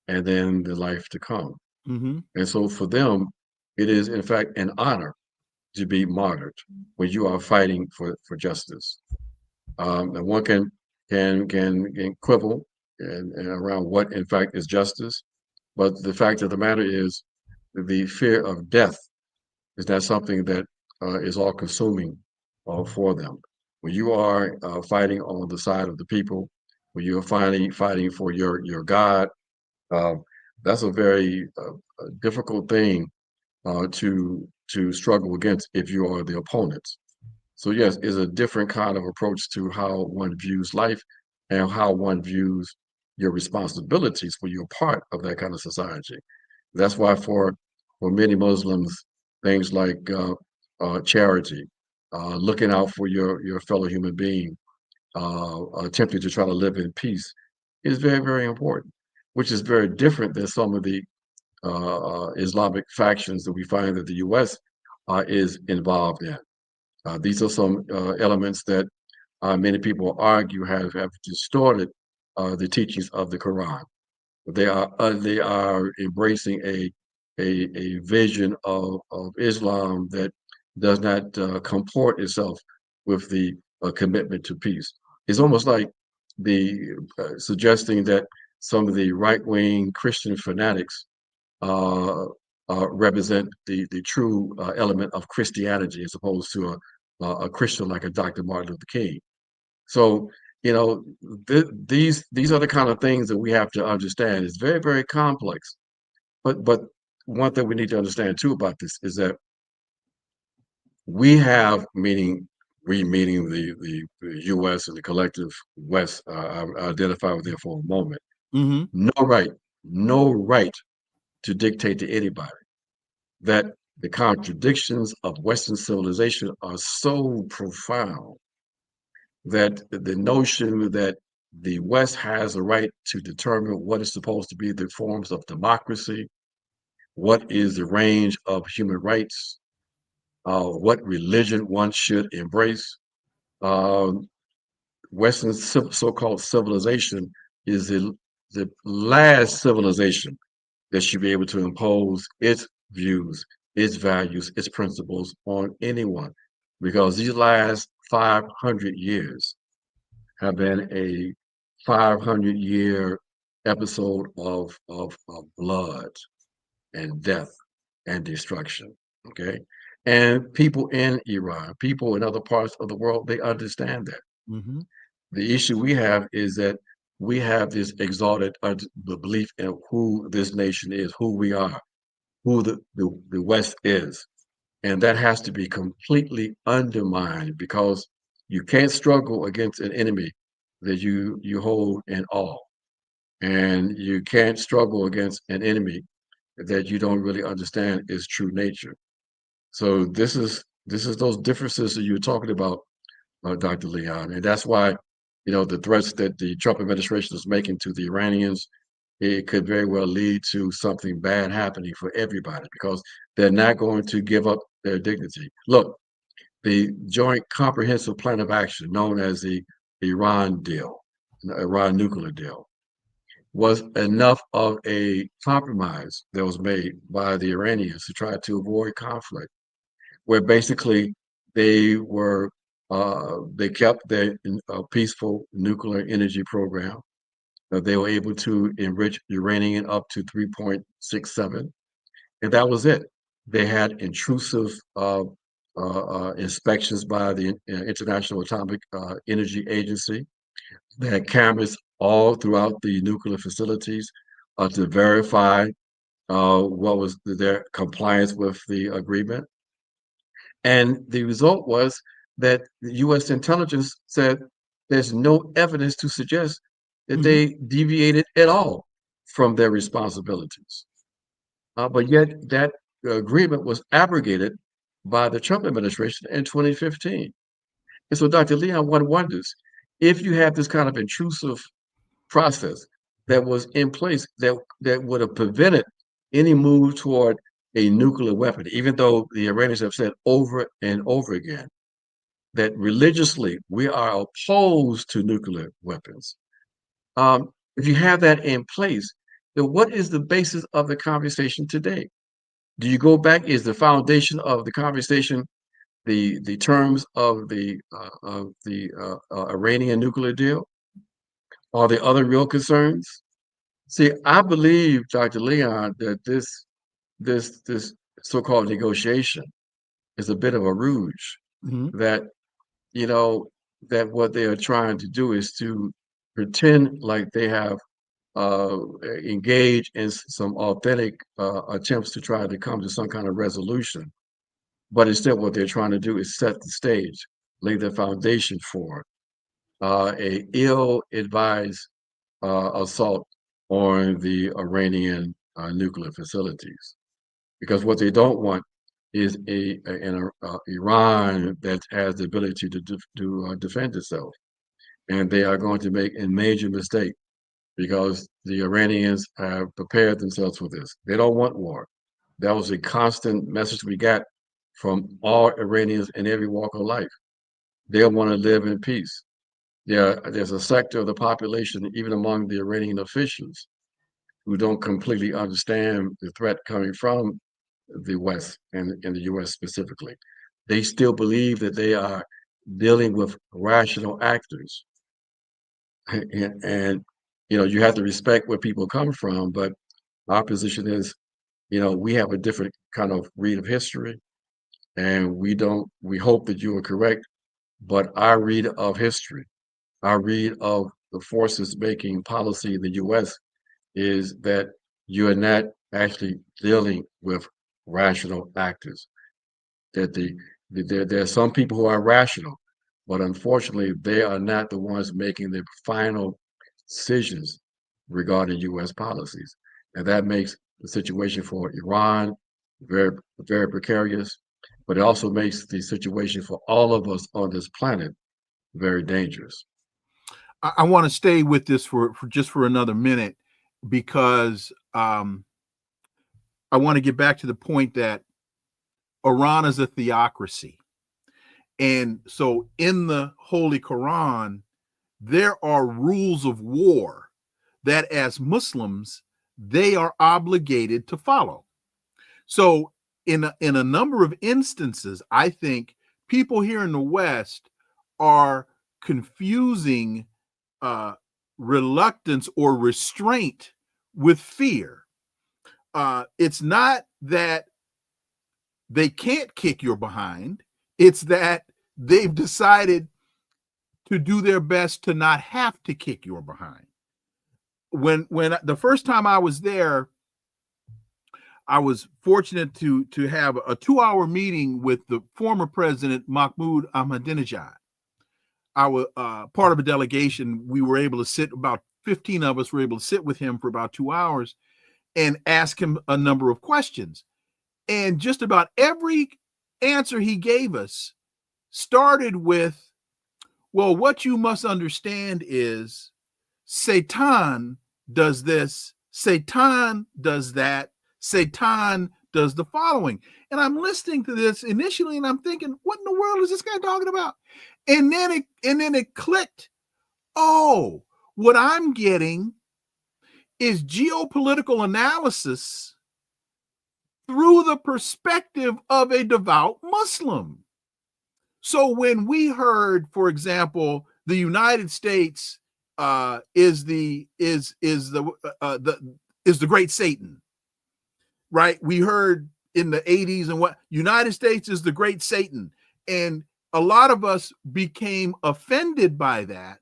and then the life to come. Mm-hmm. And so for them, it is in fact an honor to be martyred when you are fighting for justice. And one can quibble and around what in fact is justice, but the fact of the matter is the fear of death is not something that is all consuming for them. When you are fighting on the side of the people, when you're fighting for your God, uh, that's a very difficult thing to struggle against if you are the opponent. So yes, it's a different kind of approach to how one views life and how one views your responsibilities when you're part of that kind of society. That's why for many Muslims, things like charity, looking out for your fellow human being, attempting to try to live in peace, is very, very important. Which is very different than some of the Islamic factions that we find that the U.S. Is involved in. These are some elements that many people argue have distorted the teachings of the Quran. They are embracing a vision of Islam that does not comport itself with the commitment to peace. It's almost like the suggesting that some of the right-wing Christian fanatics represent the true element of Christianity as opposed to a Christian like a Dr. Martin Luther King. So, you know, these are the kind of things that we have to understand. It's very, very complex. But one thing we need to understand too about this is that we have, meaning the U.S. and the collective West, I identify with there for a moment, Mm-hmm. no right to dictate to anybody. That the contradictions of Western civilization are so profound that the notion that the West has a right to determine what is supposed to be the forms of democracy, what is the range of human rights, what religion one should embrace. Western so-called civilization is the last civilization that should be able to impose its views, its values, its principles on anyone. Because these last 500 years have been a 500-year episode of blood and death and destruction. Okay. And people in Iran, people in other parts of the world, they understand that. Mm-hmm. The issue we have is that we have this exalted belief in who this nation is, who we are, who the West is. And that has to be completely undermined because you can't struggle against an enemy that you hold in awe. And you can't struggle against an enemy that you don't really understand its true nature. So this is those differences that you're talking about, Dr. Leon, and that's why the threats that the Trump administration is making to the Iranians, it could very well lead to something bad happening for everybody because they're not going to give up their dignity. Look, the Joint Comprehensive Plan of Action, known as the Iran deal, the Iran nuclear deal, was enough of a compromise that was made by the Iranians to try to avoid conflict, where basically they were they kept their peaceful nuclear energy program. They were able to enrich uranium up to 3.67, and that was it. They had intrusive inspections by the International Atomic Energy Agency. They had cameras all throughout the nuclear facilities to verify what was their compliance with the agreement. And the result was that the U.S. intelligence said there's no evidence to suggest that Mm-hmm. they deviated at all from their responsibilities. but yet that agreement was abrogated by the Trump administration in 2015. And so, Dr. Leon, one wonders if you have this kind of intrusive process that was in place that would have prevented any move toward a nuclear weapon, even though the Iranians have said over and over again that religiously we are opposed to nuclear weapons. If you have that in place, then what is the basis of the conversation today? Do you go back? Is the foundation of the conversation the terms of the Iranian nuclear deal? Are there other real concerns? See, I believe, Dr. Leon, that this so-called negotiation is a bit of a rouge. Mhm. That you know that what they are trying to do is to pretend like they have engaged in some authentic attempts to try to come to some kind of resolution. But instead, what they're trying to do is set the stage, lay the foundation for a ill-advised assault on the Iranian nuclear facilities. Because what they don't want is an Iran that has the ability to defend itself. And they are going to make a major mistake because the Iranians have prepared themselves for this. They don't want war. That was a constant message we got from all Iranians in every walk of life. They want to live in peace. There's a sector of the population, even among the Iranian officials, who don't completely understand the threat coming from the West and in the US specifically. They still believe that they are dealing with rational actors. And you have to respect where people come from, but our position is, we have a different kind of read of history, and we hope that you are correct, but our read of history, our read of the forces making policy in the US is that you are not actually dealing with rational actors. That there are some people who are rational, but unfortunately, they are not the ones making the final decisions regarding U.S. policies, and that makes the situation for Iran very, very precarious. But it also makes the situation for all of us on this planet very dangerous. I want to stay with this for just for another minute because I want to get back to the point that Iran is a theocracy. And so in the Holy Quran, there are rules of war that as Muslims, they are obligated to follow. So in a number of instances, I think people here in the West are confusing reluctance or restraint with fear. It's not that they can't kick your behind. It's that they've decided to do their best to not have to kick your behind. When the first time I was there, I was fortunate to have a 2-hour meeting with the former president Mahmoud Ahmadinejad. I was part of a delegation. We were able to sit, about 15 of us were able to sit with him for about 2 hours and ask him a number of questions. And just about every answer he gave us started with, well, what you must understand is Satan does this, Satan does that, Satan does the following. And I'm listening to this initially and I'm thinking, what in the world is this guy talking about? And then it clicked. Oh, what I'm getting is geopolitical analysis through the perspective of a devout Muslim. So when we heard, for example, the United States is the great Satan, right? We heard in the 80s and what United States is the great Satan, and a lot of us became offended by that.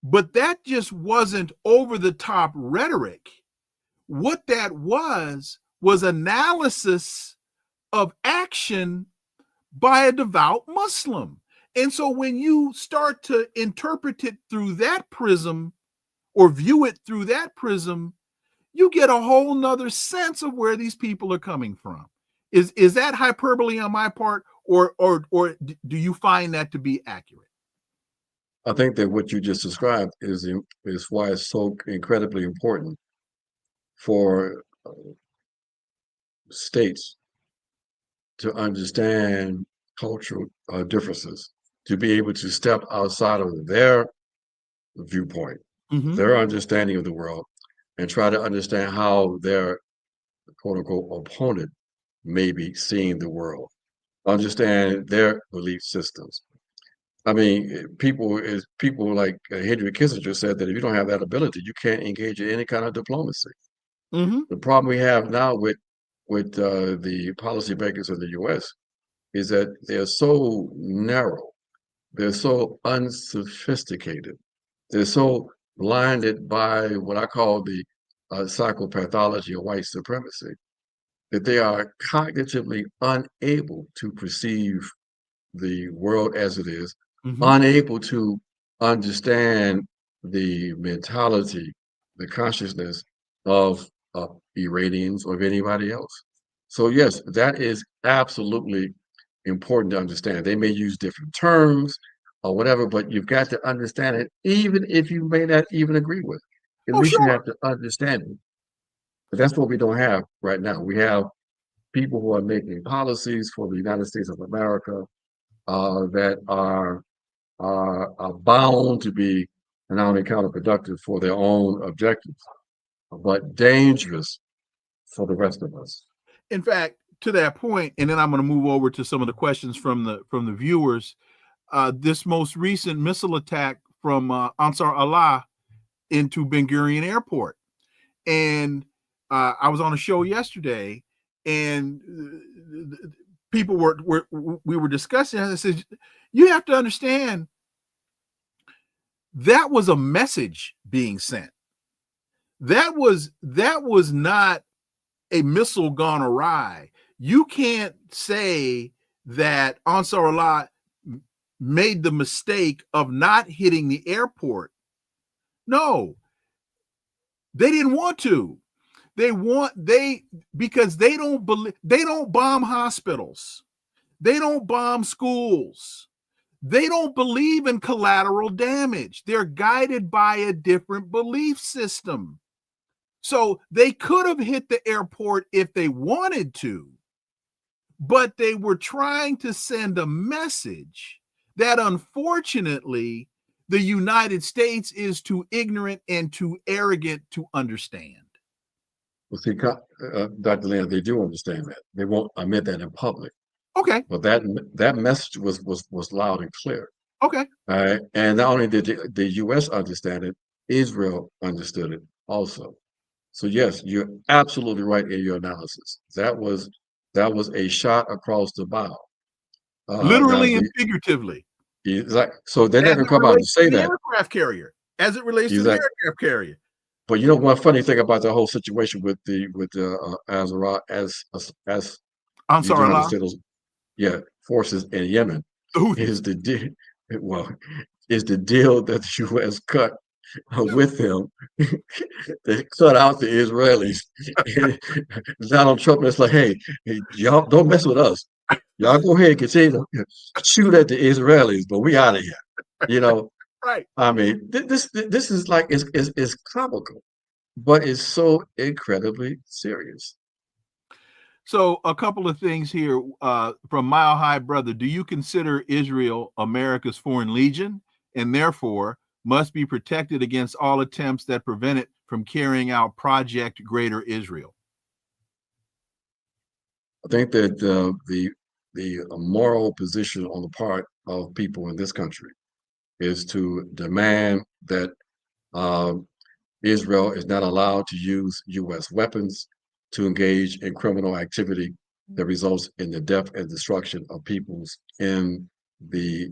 But that just wasn't over the top rhetoric. What that was analysis of action by a devout Muslim. And so when you start to interpret it through that prism or view it through that prism, you get a whole nother sense of where these people are coming from. Is that hyperbole on my part, or do you find that to be accurate? I think that what you just described is why it's so incredibly important for states to understand cultural differences, to be able to step outside of their viewpoint, their understanding of the world, and try to understand how their quote unquote opponent may be seeing the world, understand their belief systems. I mean, people like Henry Kissinger said that if you don't have that ability, you can't engage in any kind of diplomacy. The problem we have now with the policymakers in the U.S. is that they're so narrow, they're so unsophisticated, they're so blinded by what I call the psychopathology of white supremacy, that they are cognitively unable to perceive the world as it is, unable to understand the mentality, the consciousness of Iranians or of anybody else. So yes, that is absolutely important to understand. They may use different terms or whatever, but you've got to understand it, even if you may not even agree with it. At Oh, least you sure. have to understand it. But that's what we don't have right now. We have people who are making policies for the United States of America that are bound to be not only counterproductive for their own objectives, but dangerous for the rest of us. In fact, to that point, and then I'm going to move over to some of the questions from the viewers. This most recent missile attack from Ansar Allah into Ben Gurion Airport, and I was on a show yesterday, and people we were discussing. And I said, you have to understand that was a message being sent. That was not a missile gone awry. You can't say that Ansar Allah made the mistake of not hitting the airport. No, they didn't want to. Because they don't bomb hospitals. They don't bomb schools. They don't believe in collateral damage. They're guided by a different belief system. So they could have hit the airport if they wanted to, but they were trying to send a message that unfortunately the United States is too ignorant and too arrogant to understand. Well, see, Dr. Leon, they do understand that. They won't admit that in public. Okay. But that message was loud and clear. Okay. And not only did the U.S. understand it, Israel understood it also. So yes, you're absolutely right in your analysis. That was a shot across the bow. Literally and figuratively. Exactly. So they're not going to come out and say that. Aircraft carrier, as it relates to the aircraft carrier. But you know one funny thing about the whole situation with Ansar Allah, forces in Yemen is the deal that the U.S. cut with them. They cut out the Israelis. Donald Trump is like, hey, y'all don't mess with us. Y'all go ahead and continue to shoot at the Israelis, but we out of here. You know, right? I mean, this is like it's comical, but it's so incredibly serious. So a couple of things here from Mile High Brother. Do you consider Israel America's foreign legion and therefore must be protected against all attempts that prevent it from carrying out Project Greater Israel? I think that the moral position on the part of people in this country is to demand that Israel is not allowed to use U.S. weapons to engage in criminal activity that results in the death and destruction of peoples in the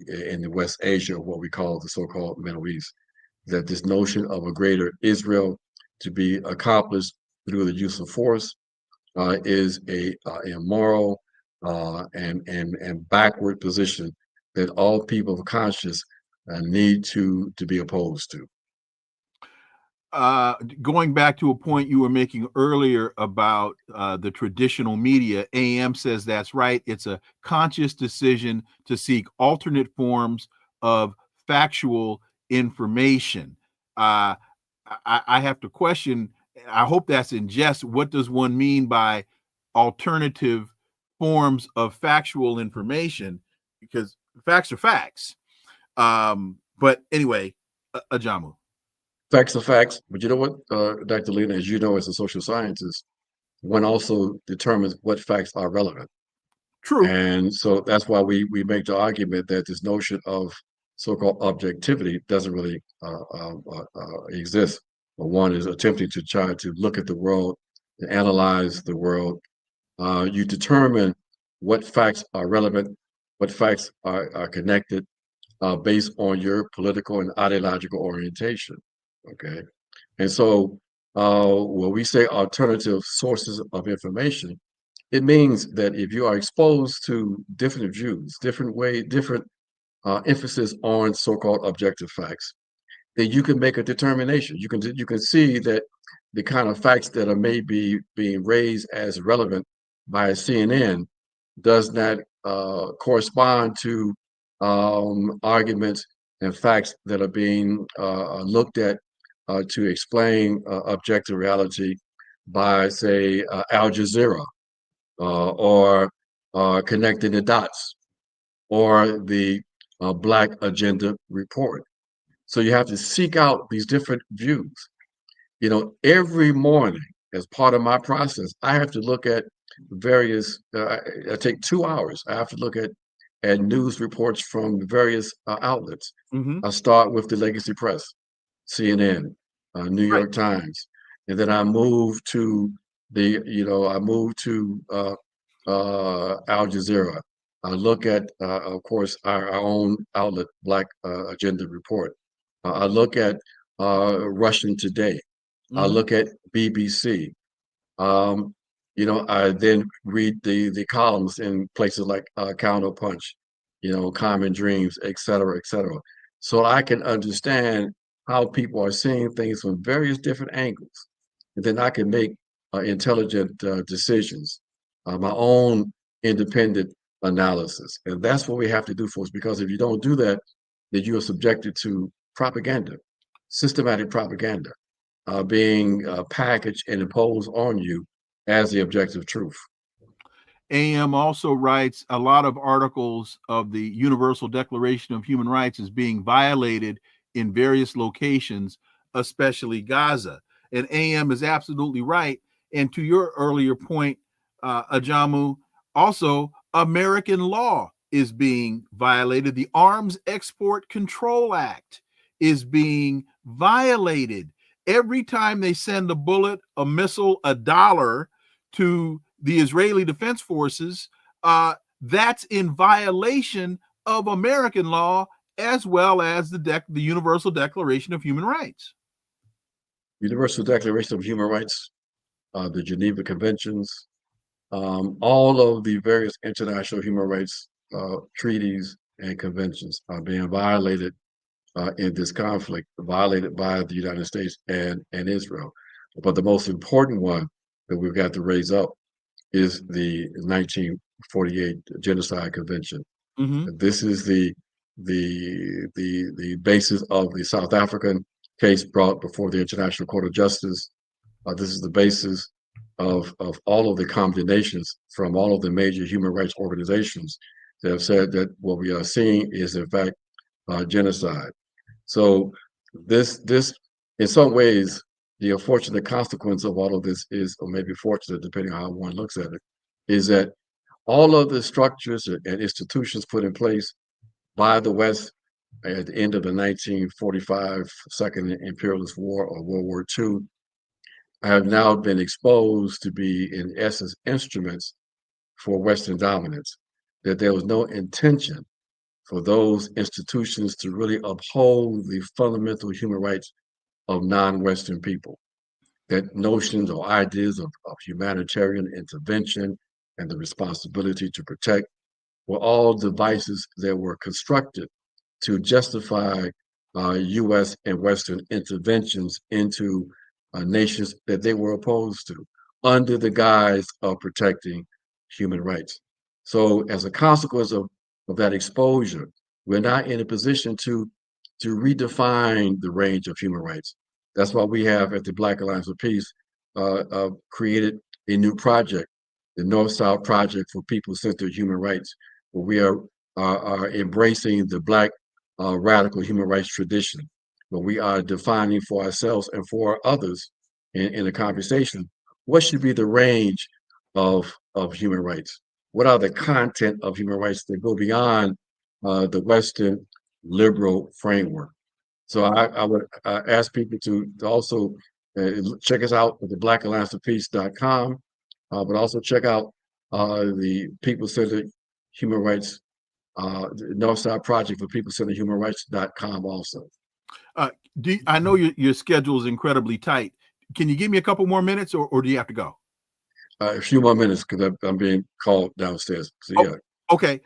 West Asia, what we call the so-called Middle East. That this notion of a greater Israel to be accomplished through the use of force is a immoral and backward position that all people of conscience need to be opposed to. Going back to a point you were making earlier about the traditional media, AM says that's right. It's a conscious decision to seek alternate forms of factual information. I have to question, I hope that's in jest, what does one mean by alternative forms of factual information? Because facts are facts. But anyway, Ajamu. Facts are facts, but you know what, Dr. Lena, as you know, as a social scientist, one also determines what facts are relevant. True. And so that's why we make the argument that this notion of so-called objectivity doesn't really exist. But one is attempting to try to look at the world and analyze the world. You determine what facts are relevant, what facts are connected based on your political and ideological orientation. Okay. And so when we say alternative sources of information, it means that if you are exposed to different views, different emphasis on so-called objective facts, then you can make a determination. You can see that the kind of facts that are maybe being raised as relevant by CNN does not correspond to arguments and facts that are being looked at to explain objective reality by, say, Al Jazeera or connecting the dots or the Black Agenda report. So you have to seek out these different views. You know, every morning as part of my process, I have to look at various, I take 2 hours. I have to look at news reports from various outlets. Mm-hmm. I start with the legacy press, CNN, New York Times, and then I move to I move to Al Jazeera. I look at, of course, our own outlet, Black Agenda Report. I look at Russian Today. I look at BBC. I then read the columns in places like Counterpunch, Common Dreams, et cetera, et cetera. So I can understand how people are seeing things from various different angles. And then I can make intelligent decisions, my own independent analysis. And that's what we have to do, folks, because if you don't do that, then you are subjected to propaganda, systematic propaganda, being packaged and imposed on you as the objective truth. AM also writes a lot of articles of the Universal Declaration of Human Rights is being violated in various locations, especially Gaza. And AM is absolutely right. And to your earlier point, Ajamu, also American law is being violated. The Arms Export Control Act is being violated. Every time they send a bullet, a missile, a dollar to the Israeli Defense Forces, that's in violation of American law as well as the Universal Declaration of Human Rights. Universal Declaration of Human Rights, the Geneva Conventions, all of the various international human rights treaties and conventions are being violated in this conflict, violated by the United States and Israel. But the most important one that we've got to raise up is the 1948 Genocide Convention. Mm-hmm. This is the basis of the South African case brought before the International Court of Justice. This is the basis of all of the condemnations from all of the major human rights organizations that have said that what we are seeing is in fact genocide. So this in some ways, the unfortunate consequence of all of this is, or maybe fortunate depending on how one looks at it, is that all of the structures and institutions put in place by the West at the end of the 1945 Second Imperialist War or World War II have now been exposed to be, in essence, instruments for Western dominance, that there was no intention for those institutions to really uphold the fundamental human rights of non-Western people. That notions or ideas of humanitarian intervention and the responsibility to protect were all devices that were constructed to justify U.S. and Western interventions into nations that they were opposed to under the guise of protecting human rights. So as a consequence of that exposure, we're not in a position to redefine the range of human rights. That's why we have at the Black Alliance for Peace created a new project, the North-South Project for People-Centered Human Rights, where we are embracing the Black radical human rights tradition, where we are defining for ourselves and for others in a conversation what should be the range of human rights. What are the content of human rights that go beyond the Western liberal framework? So I would ask people to also check us out at the blackallianceforpeace.com, but also check out the People-Centered Human Rights, the Northside Project for People-Centered Human Rights.com also. I know your schedule is incredibly tight. Can you give me a couple more minutes, or do you have to go? A few more minutes because I'm being called downstairs. So yeah. Okay.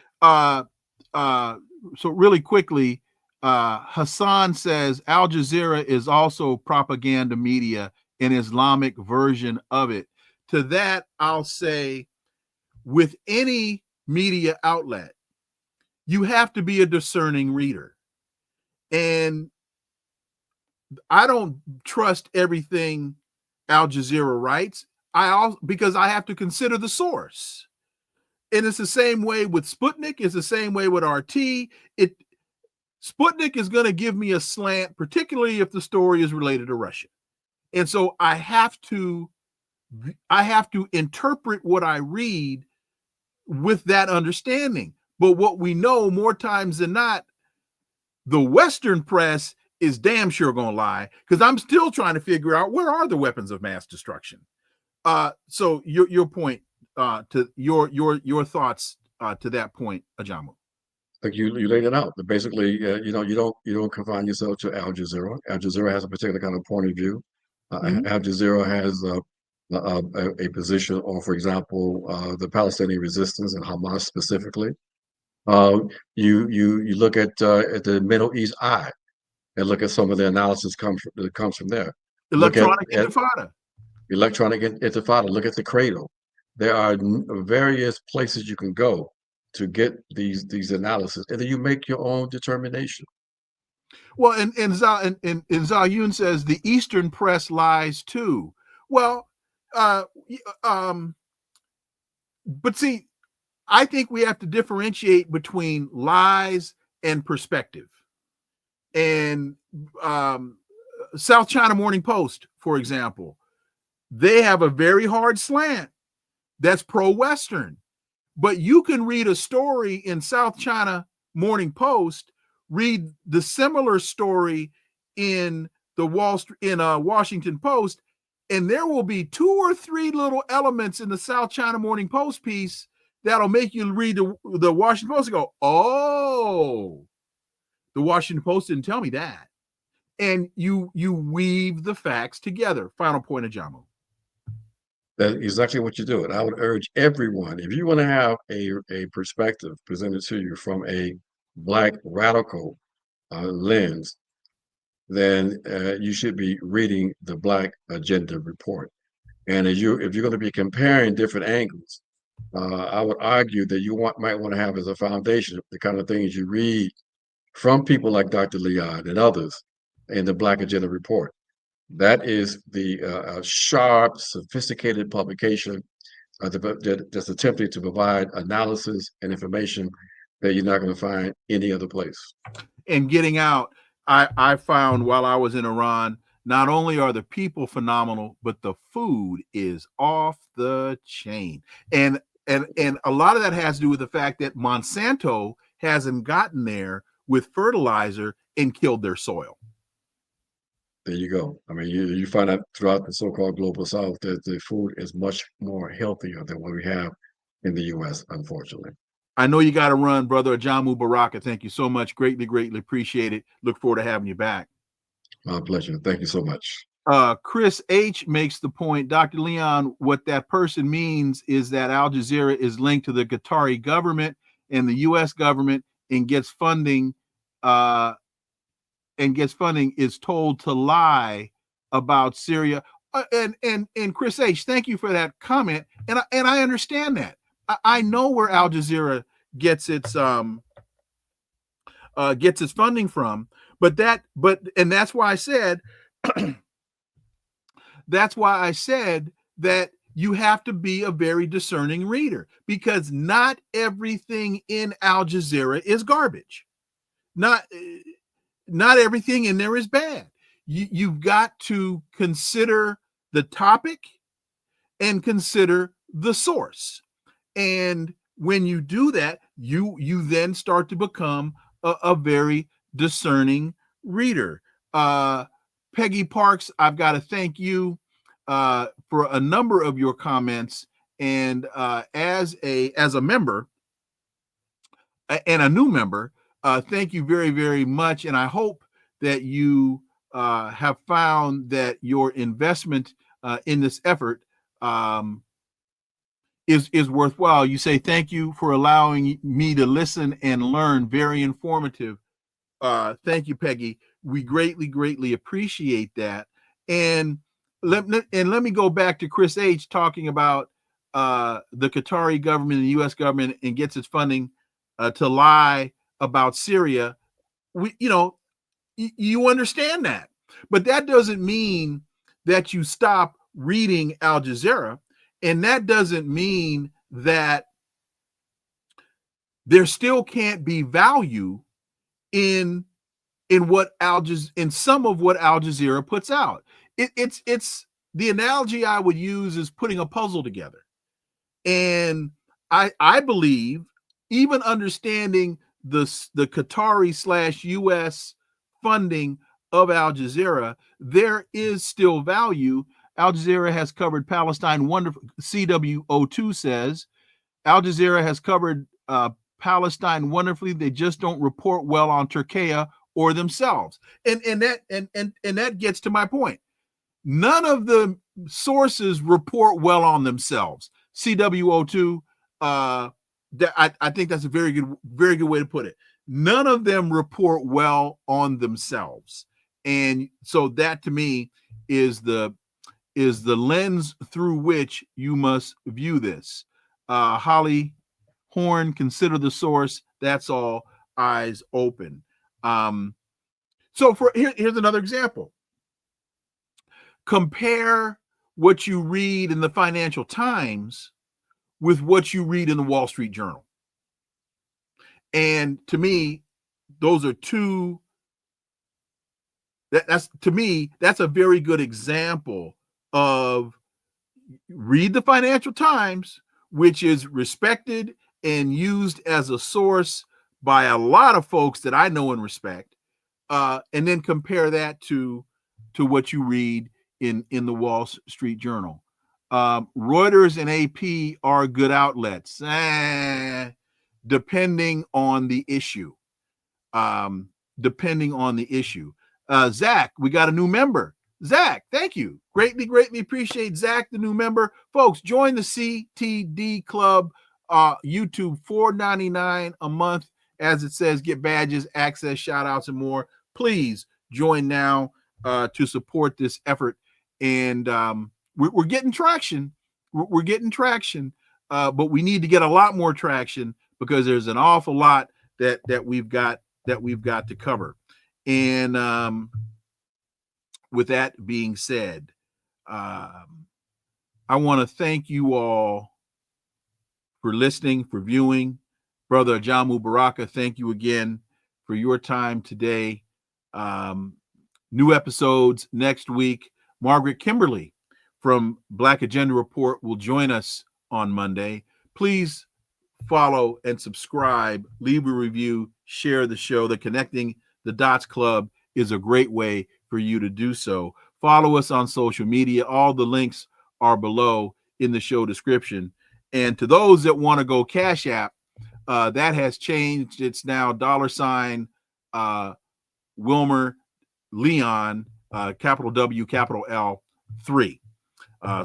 So really quickly, Hassan says Al Jazeera is also propaganda media, an Islamic version of it. To that, I'll say, with any media outlet, you have to be a discerning reader. And I don't trust everything Al Jazeera writes. Because I have to consider the source. And it's the same way with Sputnik. It's the same way with RT. Sputnik is going to give me a slant, particularly if the story is related to Russia. And so I have to interpret what I read with that understanding. But what we know more times than not, the Western press is damn sure going to lie, because I'm still trying to figure out where are the weapons of mass destruction. So your point, to your thoughts to that point, Ajamu. Like you laid it out. But basically, you don't confine yourself to Al Jazeera. Al Jazeera has a particular kind of point of view. Al Jazeera has a position on, for example, the Palestinian resistance and Hamas specifically. You look at the Middle East Eye and look at some of the analysis that comes from there. Electronic Intifada. Electronic Intifada. Look at the Cradle. There are various places you can go to get these analysis, and then you make your own determination. Well, and Zayun says the Eastern press lies too. Well, but see, I think we have to differentiate between lies and perspective. And South China Morning Post, for example, they have a very hard slant that's pro-Western. But you can read a story in South China Morning Post, read the similar story in the Washington Post, and there will be 2 or 3 little elements in the South China Morning Post piece that'll make you read the Washington Post and go, oh, the Washington Post didn't tell me that. And you weave the facts together. Final point, Ajamu. That's exactly what you do. And I would urge everyone, if you want to have a perspective presented to you from a Black radical lens, then you should be reading the Black Agenda Report. And if you're going to be comparing different angles, I would argue that you might want to have as a foundation the kind of things you read from people like Dr. Leon and others in the Black Agenda Report. That is the sharp, sophisticated publication that's attempting to provide analysis and information that you're not going to find any other place. And getting out, I found while I was in Iran, not only are the people phenomenal, but the food is off the chain. And a lot of that has to do with the fact that Monsanto hasn't gotten there with fertilizer and killed their soil. There you go. I mean, you find out throughout the so-called global South that the food is much more healthier than what we have in the U.S., unfortunately. I know you got to run, brother. Ajamu Baraka, thank you so much. Greatly, greatly appreciate it. Look forward to having you back. My pleasure. Thank you so much. Chris H. makes the point, Dr. Leon, what that person means is that Al Jazeera is linked to the Qatari government and the U.S. government and gets funding and gets funding is told to lie about Syria. And Chris H., thank you for that comment. And I understand that. I know where Al Jazeera gets its funding from, but that's why I said that you have to be a very discerning reader, because not everything in Al Jazeera is garbage. Not everything in there is bad. You've got to consider the topic and consider the source. And when you do that, you then start to become a very discerning reader. Peggy Parks, I've got to thank you for a number of your comments. And as a member and a new member, thank you very, very much. And I hope that you have found that your investment in this effort is worthwhile. You say, thank you for allowing me to listen and learn. Very informative. Thank you, Peggy. We greatly appreciate that. And let me go back to Chris H. talking about the Qatari government and the U.S. government and gets its funding to lie about Syria. You understand that, but that doesn't mean that you stop reading Al Jazeera, and that doesn't mean that there still can't be value in some of what Al Jazeera puts out. It's the analogy I would use is putting a puzzle together. And I believe, even understanding the Qatari/US funding of Al Jazeera, there is still value. Al Jazeera has covered Palestine wonderfully. CW02 says Al Jazeera has covered Palestine wonderfully. They just don't report well on Turkey or themselves. And that gets to my point. None of the sources report well on themselves. CW02, I think that's a very good way to put it. None of them report well on themselves. And so that, to me, is the lens through which you must view this. Holly Horn, consider the source. That's all. Eyes open. So here's another example. Compare what you read in the Financial Times with what you read in the Wall Street Journal. And to me, those are two. That's a very good example of read the Financial Times, which is respected and used as a source by a lot of folks that I know and respect, and then compare that to what you read in the Wall Street Journal. Reuters and AP are good outlets, depending on the issue. Zach, we got a new member. Zach, thank you. Greatly appreciate Zach, the new member. Folks, join the CTD Club YouTube, $4.99 a month. As it says, get badges, access, shout outs, and more. Please join now to support this effort. And we're getting traction. We're getting traction, but we need to get a lot more traction, because there's an awful lot that we've got to cover. And with that being said, I want to thank you all for listening, for viewing. Brother Ajamu Baraka, thank you again for your time today. New episodes next week. Margaret Kimberly from Black Agenda Report will join us on Monday. Please follow and subscribe, leave a review, share the show. The Connecting the Dots Club is a great way for you to do so. Follow us on social media. All the links are below in the show description. And to those that want to go Cash App, that has changed. It's now $, Wilmer Leon, capital W, capital L, 3.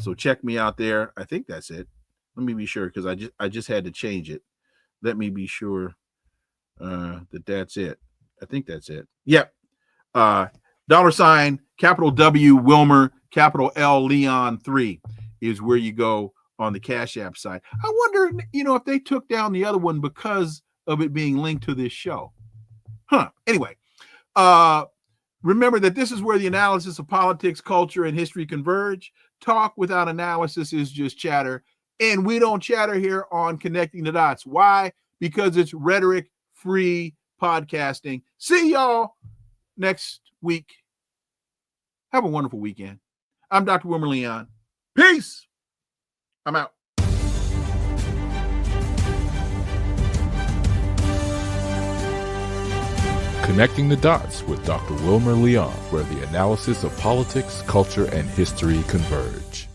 So check me out there. I think that's it. Let me be sure, because I just had to change it. Let me be sure that that's it. I think that's it. Yep. $ capital W Wilmer, capital L Leon 3 is where you go on the Cash App side. I wonder, if they took down the other one because of it being linked to this show. Anyway, remember that this is where the analysis of politics, culture, and history converge. Talk without analysis is just chatter. And we don't chatter here on Connecting the Dots. Why? Because it's rhetoric-free podcasting. See y'all next week. Have a wonderful weekend. I'm Dr. Wilmer Leon. Peace. I'm out. Connecting the Dots with Dr. Wilmer Leon, where the analysis of politics, culture, and history converge.